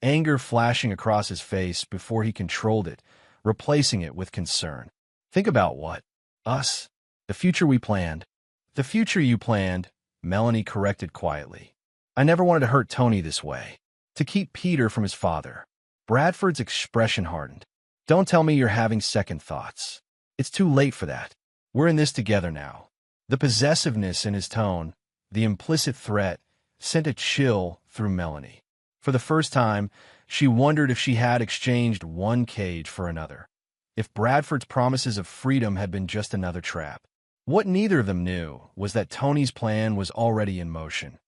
Speaker 2: anger flashing across his face before he controlled it, replacing it with concern. "Think about what? Us? The future we planned?" "The future you planned," Melanie corrected quietly. "I never wanted to hurt Tony this way. To keep Peter from his father." Bradford's expression hardened. "Don't tell me you're having second thoughts. It's too late for that. We're in this together now." The possessiveness in his tone, the implicit threat, sent a chill through Melanie. For the first time, she wondered if she had exchanged one cage for another. If Bradford's promises of freedom had been just another trap. What neither of them knew was that Tony's plan was already in motion.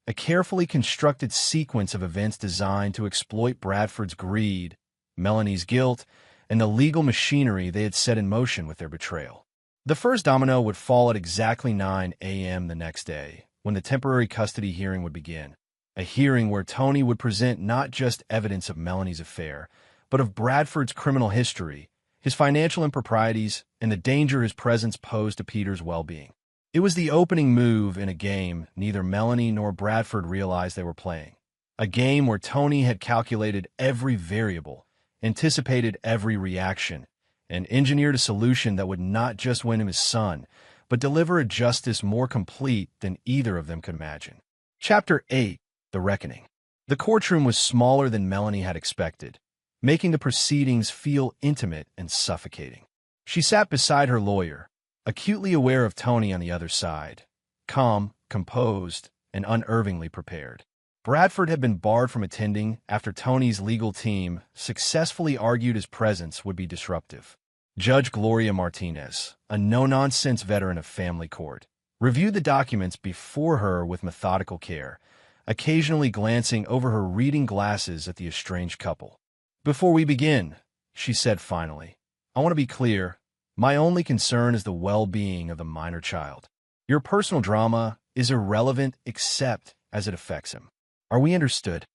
Speaker 2: A carefully constructed sequence of events designed to exploit Bradford's greed, Melanie's guilt, and the legal machinery they had set in motion with their betrayal. The first domino would fall at exactly 9 a.m. the next day, when the temporary custody hearing would begin. A hearing where Tony would present not just evidence of Melanie's affair, but of Bradford's criminal history, his financial improprieties, and the danger his presence posed to Peter's well-being. It was the opening move in a game neither Melanie nor Bradford realized they were playing. A game where Tony had calculated every variable, anticipated every reaction, and engineered a solution that would not just win him his son, but deliver a justice more complete than either of them could imagine. Chapter 8. The Reckoning. The courtroom was smaller than Melanie had expected, making the proceedings feel intimate and suffocating. She sat beside her lawyer, acutely aware of Tony on the other side, calm, composed, and unervingly prepared. Bradford had been barred from attending after Tony's legal team successfully argued his presence would be disruptive. Judge Gloria Martinez, a no-nonsense veteran of family court, reviewed the documents before her with methodical care, occasionally glancing over her reading glasses at the estranged couple. "Before we begin," she said finally, "I want to be clear. My only concern is the well-being of the minor child. Your personal drama is irrelevant except as it affects him. Are we understood?"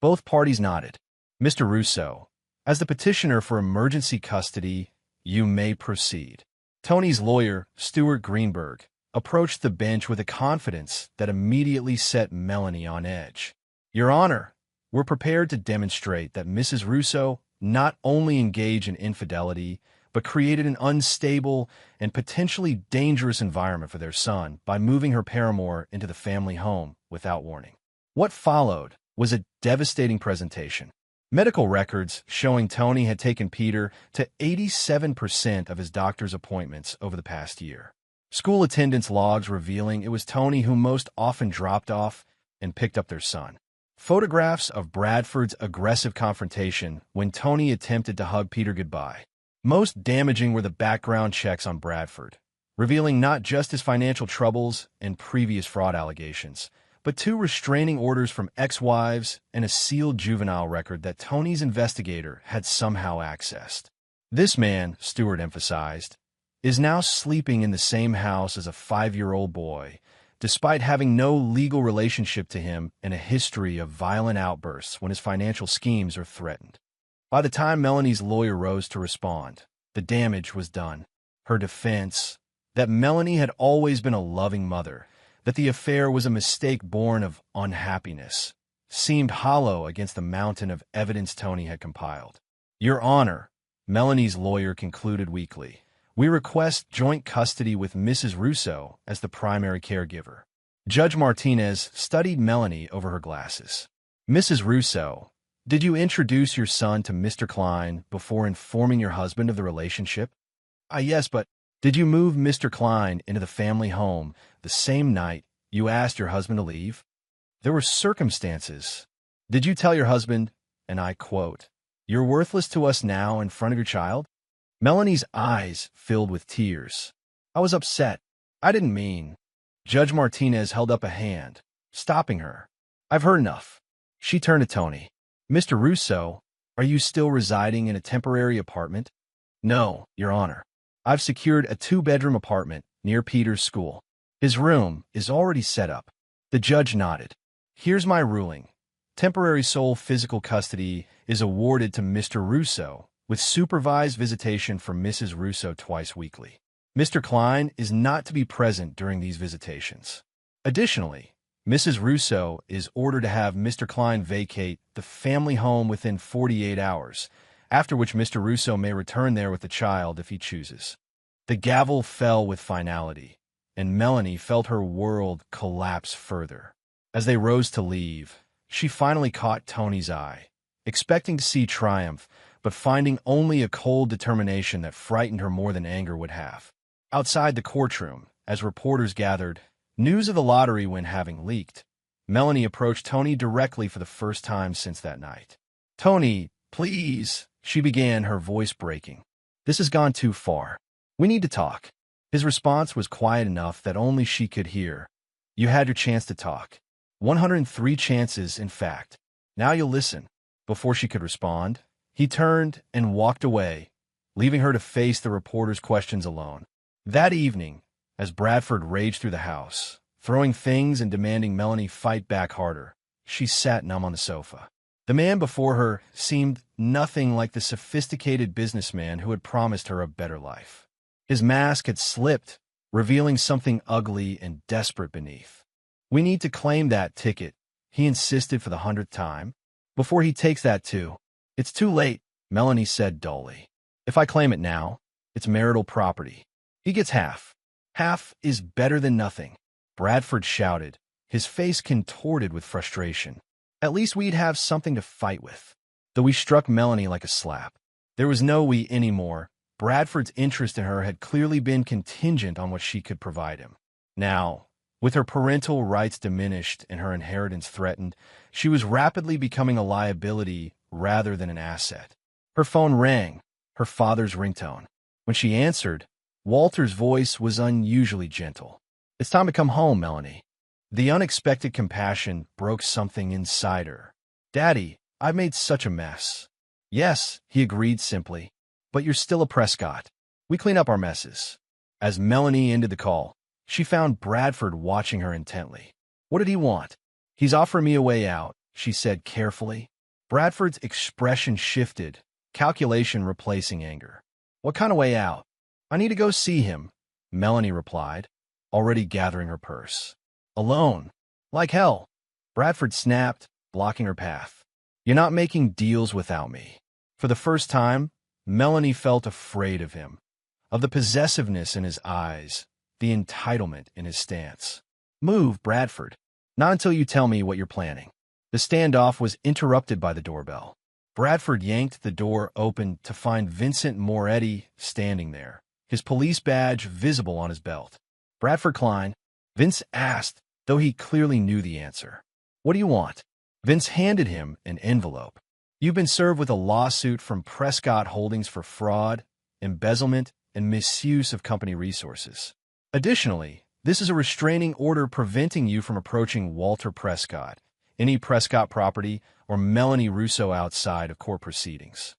Speaker 2: Both parties nodded. "Mr. Russo, as the petitioner for emergency custody, you may proceed." Tony's lawyer, Stuart Greenberg, approached the bench with a confidence that immediately set Melanie on edge. "Your Honor, we're prepared to demonstrate that Mrs. Russo not only engaged in infidelity, but created an unstable and potentially dangerous environment for their son by moving her paramour into the family home without warning." What followed was a devastating presentation. Medical records showing Tony had taken Peter to 87% of his doctor's appointments over the past year. School attendance logs revealing it was Tony who most often dropped off and picked up their son. Photographs of Bradford's aggressive confrontation when Tony attempted to hug Peter goodbye. Most damaging were the background checks on Bradford, revealing not just his financial troubles and previous fraud allegations, but 2 restraining orders from ex-wives and a sealed juvenile record that Tony's investigator had somehow accessed. This man, Stewart emphasized, is now sleeping in the same house as a 5-year-old boy, despite having no legal relationship to him and a history of violent outbursts when his financial schemes are threatened. By the time Melanie's lawyer rose to respond, the damage was done. Her defense, that Melanie had always been a loving mother, that the affair was a mistake born of unhappiness, seemed hollow against the mountain of evidence Tony had compiled. "Your Honor," Melanie's lawyer concluded weakly, "we request joint custody with Mrs. Russo as the primary caregiver." Judge Martinez studied Melanie over her glasses. "Mrs. Russo, did you introduce your son to Mr. Klein before informing your husband of the relationship?" Yes, but did you move Mr. Klein into the family home the same night you asked your husband to leave?" "There were circumstances." "Did you tell your husband and I quote, "You're worthless to us now in front of your child?" Melanie's eyes filled with tears. I was upset. I didn't mean. Judge Martinez held up a hand, stopping her. "I've heard enough." She turned to Tony. "Mr. Russo, are you still residing in a temporary apartment?" "No, Your Honor. I've secured a 2-bedroom apartment near Peter's school. His room is already set up." The judge nodded. "Here's my ruling. Temporary sole physical custody is awarded to Mr. Russo, with supervised visitation for Mrs. Russo twice weekly. Mr. Klein is not to be present during these visitations. Additionally, Mrs. Russo is ordered to have Mr. Klein vacate the family home within 48 hours, after which Mr. Russo may return there with the child if he chooses." The gavel fell with finality, and Melanie felt her world collapse further. As they rose to leave, she finally caught Tony's eye, expecting to see triumph, but finding only a cold determination that frightened her more than anger would have. Outside the courtroom, as reporters gathered, news of the lottery win having leaked, Melanie approached Tony directly for the first time since that night. "Tony, please," she began, her voice breaking. "This has gone too far. We need to talk." His response was quiet enough that only she could hear. "You had your chance to talk. 103 chances, in fact. Now you'll listen." Before she could respond, he turned and walked away, leaving her to face the reporter's questions alone. That evening, as Bradford raged through the house, throwing things and demanding Melanie fight back harder, she sat numb on the sofa. The man before her seemed nothing like the sophisticated businessman who had promised her a better life. His mask had slipped, revealing something ugly and desperate beneath. "We need to claim that ticket," he insisted for the 100th time. "Before he takes that too." "It's too late," Melanie said dully. "If I claim it now, it's marital property. He gets half." "Half is better than nothing," Bradford shouted, his face contorted with frustration. "At least we'd have something to fight with." Though he struck Melanie like a slap. There was no we anymore. Bradford's interest in her had clearly been contingent on what she could provide him. Now, with her parental rights diminished and her inheritance threatened, she was rapidly becoming a liability rather than an asset. Her phone rang, her father's ringtone. When she answered, Walter's voice was unusually gentle. "It's time to come home, Melanie." The unexpected compassion broke something inside her. "Daddy, I've made such a mess." "Yes," he agreed simply, "but you're still a Prescott. We clean up our messes." As Melanie ended the call, she found Bradford watching her intently. "What did he want?" "He's offering me a way out," she said carefully. Bradford's expression shifted, calculation replacing anger. "What kind of way out?" "I need to go see him," Melanie replied, already gathering her purse. "Alone? Like hell," Bradford snapped, blocking her path. "You're not making deals without me." For the first time, Melanie felt afraid of him, of the possessiveness in his eyes, the entitlement in his stance. "Move, Bradford. Not until you tell me what you're planning." The standoff was interrupted by the doorbell. Bradford yanked the door open to find Vincent Moretti standing there, his police badge visible on his belt. "Bradford Klein?" Vince asked, though he clearly knew the answer. "What do you want?" Vince handed him an envelope. "You've been served with a lawsuit from Prescott Holdings for fraud, embezzlement, and misuse of company resources. Additionally, this is a restraining order preventing you from approaching Walter Prescott, any Prescott property, or Melanie Russo outside of court proceedings."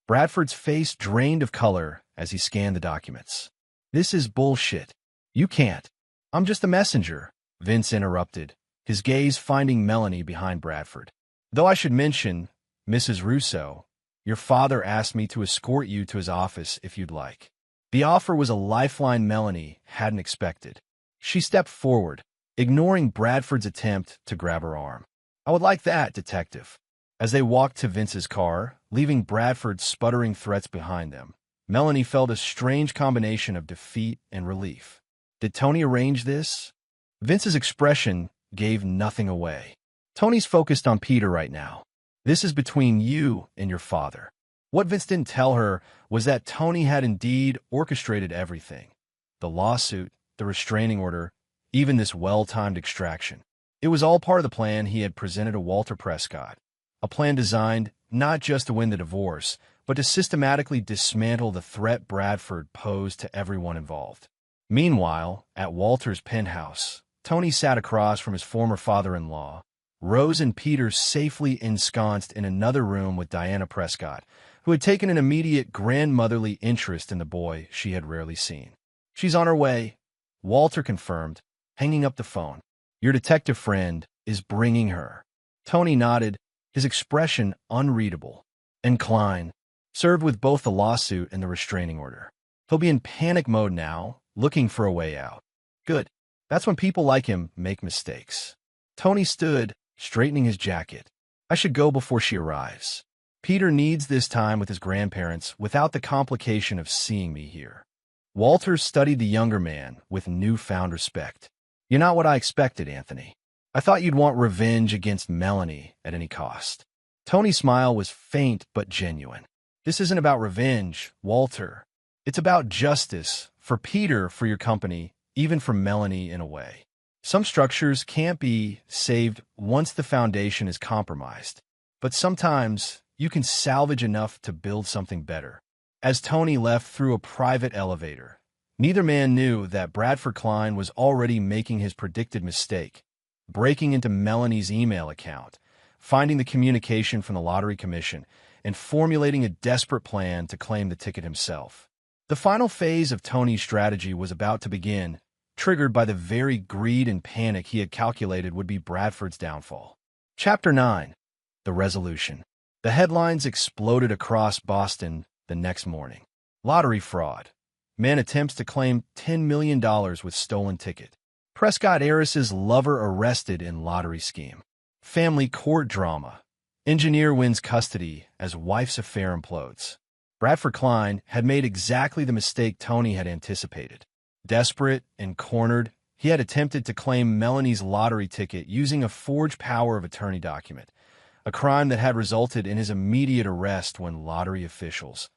Speaker 2: Bradford's face drained of color as he scanned the documents. "This is bullshit. You can't." "I'm just a messenger," Vince interrupted, his gaze finding Melanie behind Bradford. "Though I should mention, Mrs. Russo, your father asked me to escort you to his office if you'd like." The offer was a lifeline Melanie hadn't expected. She stepped forward, ignoring Bradford's attempt to grab her arm. "I would like that, detective." As they walked to Vince's car, leaving Bradford sputtering threats behind them, Melanie felt a strange combination of defeat and relief. Did Tony arrange this? Vince's expression gave nothing away. "Tony's focused on Peter right now. This is between you and your father." What Vince didn't tell her was that Tony had indeed orchestrated everything. The lawsuit, the restraining order, even this well-timed extraction. It was all part of the plan he had presented to Walter Prescott. a plan designed not just to win the divorce, but to systematically dismantle the threat Bradford posed to everyone involved. Meanwhile, at Walter's penthouse, Tony sat across from his former father-in-law, Rose and Peter safely ensconced in another room with Diana Prescott, who had taken an immediate grandmotherly interest in the boy she had rarely seen. "She's on her way," Walter confirmed, hanging up the phone. "Your detective friend is bringing her." Tony nodded, his expression unreadable. And Klein, served with both the lawsuit and the restraining order. He'll be in panic mode now, looking for a way out. Good. That's when people like him make mistakes. Tony stood, straightening his jacket. "I should go before she arrives. Peter needs this time with his grandparents without the complication of seeing me here." Walter studied the younger man with newfound respect. "You're not what I expected, Anthony. I thought you'd want revenge against Melanie at any cost." Tony's smile was faint but genuine. "This isn't about revenge, Walter. It's about justice, for Peter, for your company, even for Melanie in a way. Some structures can't be saved once the foundation is compromised, but sometimes you can salvage enough to build something better." As Tony left through a private elevator, neither man knew that Bradford Klein was already making his predicted mistake, breaking into Melanie's email account, finding the communication from the Lottery Commission, and formulating a desperate plan to claim the ticket himself. The final phase of Tony's strategy was about to begin, triggered by the very greed and panic he had calculated would be Bradford's downfall. Chapter 9. The Resolution. The headlines exploded across Boston the next morning. Lottery fraud. Man attempts to claim $10 million with stolen ticket. Prescott heiress's lover arrested in lottery scheme. Family court drama. Engineer wins custody as wife's affair implodes. Bradford Klein had made exactly the mistake Tony had anticipated. Desperate and cornered, he had attempted to claim Melanie's lottery ticket using a forged power of attorney document, a crime that had resulted in his immediate arrest when lottery officials,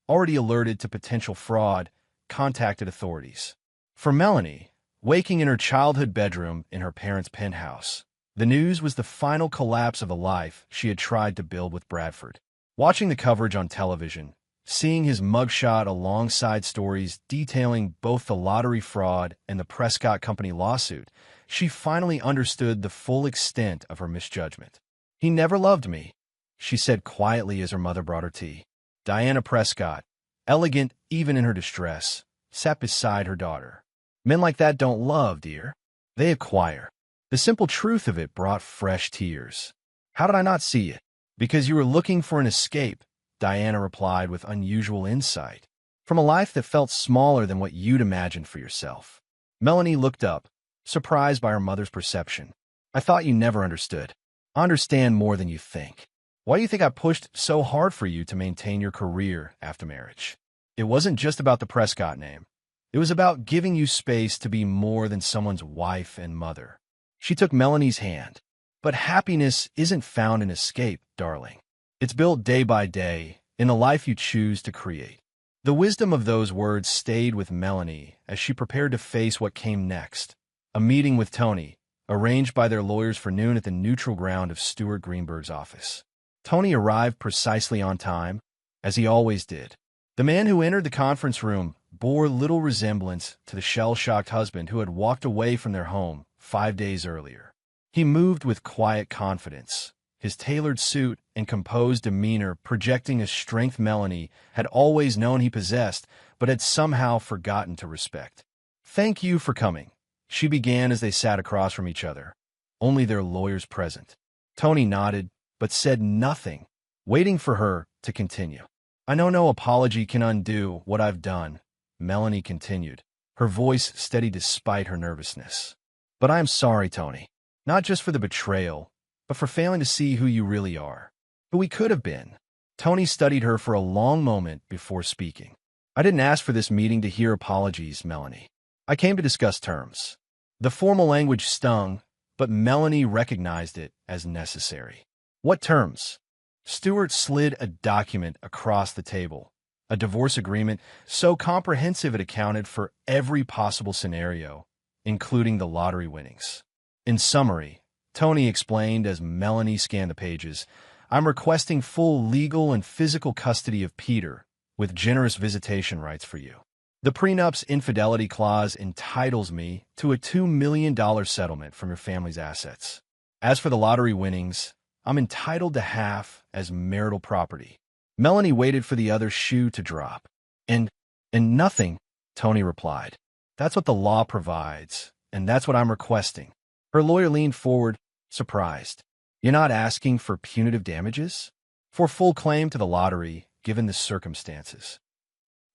Speaker 2: already alerted to potential fraud, contacted authorities. For Melanie, waking in her childhood bedroom in her parents' penthouse, the news was the final collapse of a life she had tried to build with Bradford. Watching the coverage on television, seeing his mugshot alongside stories detailing both the lottery fraud and the Prescott Company lawsuit, she finally understood the full extent of her misjudgment. "He never loved me," she said quietly as her mother brought her tea. Diana Prescott, elegant even in her distress, sat beside her daughter. "Men like that don't love, dear. They acquire." The simple truth of it brought fresh tears. "How did I not see it?" "Because you were looking for an escape," Diana replied with unusual insight, "from a life that felt smaller than what you'd imagined for yourself." Melanie looked up, surprised by her mother's perception. "I thought you never understood." "I understand more than you think. Why do you think I pushed so hard for you to maintain your career after marriage? It wasn't just about the Prescott name. It was about giving you space to be more than someone's wife and mother." She took Melanie's hand. "But happiness isn't found in escape, darling. It's built day by day in the life you choose to create." The wisdom of those words stayed with Melanie as she prepared to face what came next. A meeting with Tony, arranged by their lawyers for noon at the neutral ground of Stuart Greenberg's office. Tony arrived precisely on time, as he always did. The man who entered the conference room bore little resemblance to the shell-shocked husband who had walked away from their home 5 days earlier. He moved with quiet confidence, his tailored suit and composed demeanor projecting a strength Melanie had always known he possessed, but had somehow forgotten to respect. "Thank you for coming," she began as they sat across from each other, only their lawyers present. Tony nodded, but said nothing, waiting for her to continue. "I know no apology can undo what I've done," Melanie continued, her voice steady despite her nervousness. "But I am sorry, Tony, not just for the betrayal, but for failing to see who you really are. Who we could have been." Tony studied her for a long moment before speaking. "I didn't ask for this meeting to hear apologies, Melanie. I came to discuss terms." The formal language stung, but Melanie recognized it as necessary. "What terms?" Stuart slid a document across the table, a divorce agreement so comprehensive it accounted for every possible scenario, including the lottery winnings. In summary, Tony explained as Melanie scanned the pages, I'm requesting full legal and physical custody of Peter, with generous visitation rights for you. The prenup's infidelity clause entitles me to a $2 million settlement from your family's assets. As for the lottery winnings, I'm entitled to half as marital property. Melanie waited for the other shoe to drop. And nothing, Tony replied. That's what the law provides, and that's what I'm requesting. Her lawyer leaned forward, surprised. You're not asking for punitive damages? For full claim to the lottery, given the circumstances.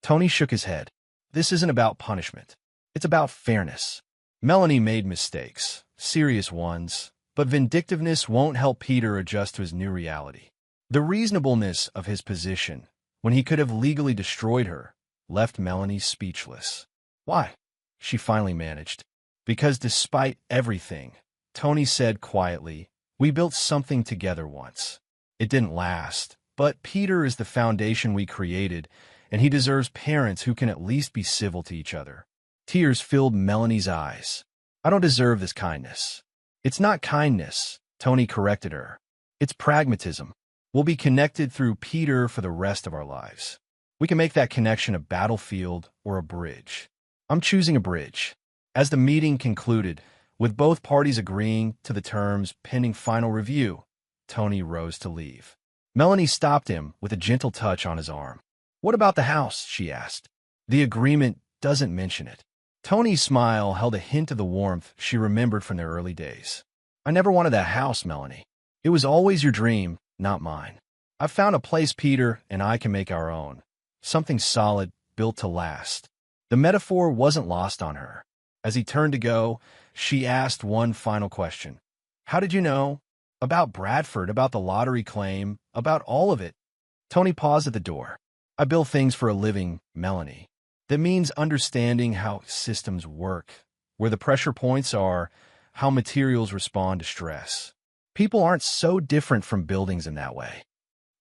Speaker 2: Tony shook his head. This isn't about punishment. It's about fairness. Melanie made mistakes, serious ones, but vindictiveness won't help Peter adjust to his new reality. The reasonableness of his position, when he could have legally destroyed her, left Melanie speechless. Why? She finally managed. Because despite everything, Tony said quietly, we built something together once. It didn't last, but Peter is the foundation we created, and he deserves parents who can at least be civil to each other. Tears filled Melanie's eyes. I don't deserve this kindness. It's not kindness, Tony corrected her. It's pragmatism. We'll be connected through Peter for the rest of our lives. We can make that connection a battlefield or a bridge. I'm choosing a bridge. As the meeting concluded, with both parties agreeing to the terms pending final review, Tony rose to leave. Melanie stopped him with a gentle touch on his arm. What about the house? She asked. The agreement doesn't mention it. Tony's smile held a hint of the warmth she remembered from their early days. I never wanted that house, Melanie. It was always your dream, not mine. I've found a place Peter and I can make our own. Something solid, built to last. The metaphor wasn't lost on her. As he turned to go, she asked one final question. How did you know? About Bradford, about the lottery claim, about all of it. Tony paused at the door. I build things for a living, Melanie. That means understanding how systems work, where the pressure points are, how materials respond to stress. People aren't so different from buildings in that way.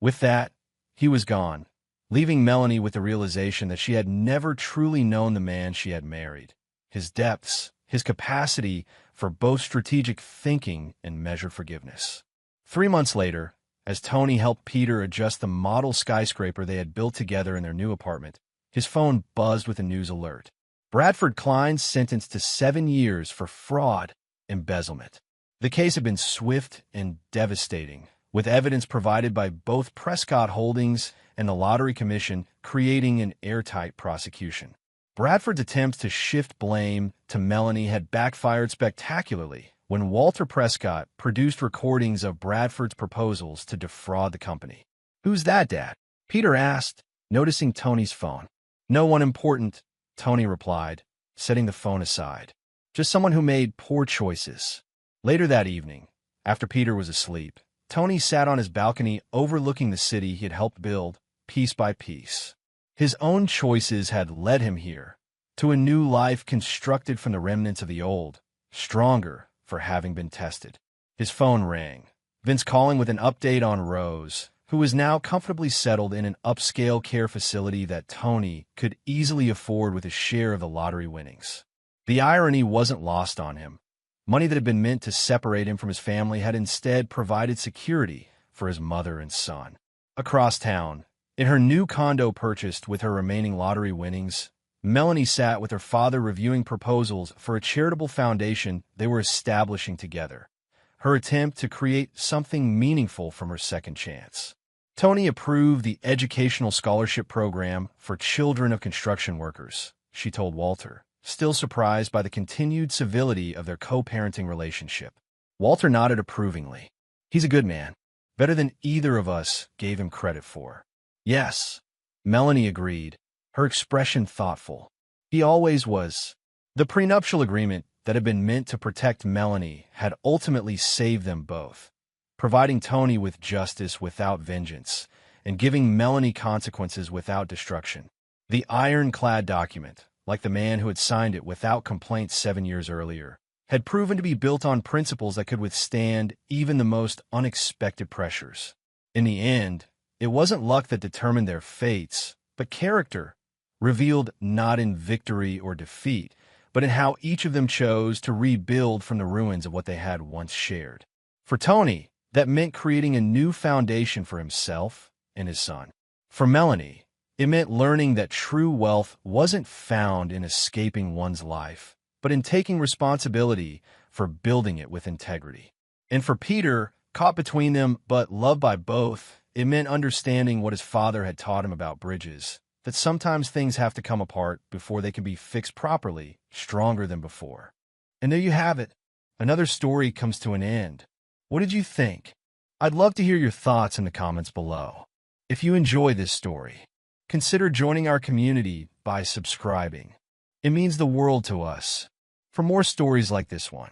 Speaker 2: With that, he was gone, leaving Melanie with the realization that she had never truly known the man she had married. His depths, his capacity for both strategic thinking and measured forgiveness. 3 months later, as Tony helped Peter adjust the model skyscraper they had built together in their new apartment, his phone buzzed with a news alert. Bradford Klein's sentenced to 7 years for fraud, embezzlement. The case had been swift and devastating, with evidence provided by both Prescott Holdings and the Lottery Commission creating an airtight prosecution. Bradford's attempts to shift blame to Melanie had backfired spectacularly when Walter Prescott produced recordings of Bradford's proposals to defraud the company. Who's that, Dad? Peter asked, noticing Tony's phone. No one important, Tony replied, setting the phone aside. Just someone who made poor choices. Later that evening, after Peter was asleep, Tony sat on his balcony overlooking the city he had helped build, piece by piece. His own choices had led him here, to a new life constructed from the remnants of the old, stronger for having been tested. His phone rang, Vince calling with an update on Rose, who was now comfortably settled in an upscale care facility that Tony could easily afford with his share of the lottery winnings. The irony wasn't lost on him. Money that had been meant to separate him from his family had instead provided security for his mother and son. Across town, in her new condo purchased with her remaining lottery winnings, Melanie sat with her father reviewing proposals for a charitable foundation they were establishing together, her attempt to create something meaningful from her second chance. Tony approved the educational scholarship program for children of construction workers, she told Walter, still surprised by the continued civility of their co-parenting relationship. Walter nodded approvingly. He's a good man, better than either of us gave him credit for. Yes, Melanie agreed, her expression thoughtful. He always was. The prenuptial agreement that had been meant to protect Melanie had ultimately saved them both, providing Tony with justice without vengeance and giving Melanie consequences without destruction. The Ironclad document, like the man who had signed it without complaint 7 years earlier, had proven to be built on principles that could withstand even the most unexpected pressures. In the end, it wasn't luck that determined their fates, but character, revealed not in victory or defeat, but in how each of them chose to rebuild from the ruins of what they had once shared. For Tony, That meant creating a new foundation for himself and his son. For Melanie, it meant learning that true wealth wasn't found in escaping one's life, but in taking responsibility for building it with integrity. And for Peter, caught between them but loved by both, it meant understanding what his father had taught him about bridges, that sometimes things have to come apart before they can be fixed properly, stronger than before. And there you have it. Another story comes to an end. What did you think? I'd love to hear your thoughts in the comments below. If you enjoy this story, consider joining our community by subscribing. It means the world to us. For more stories like this one,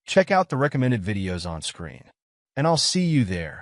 Speaker 2: check out the recommended videos on screen. And I'll see you there.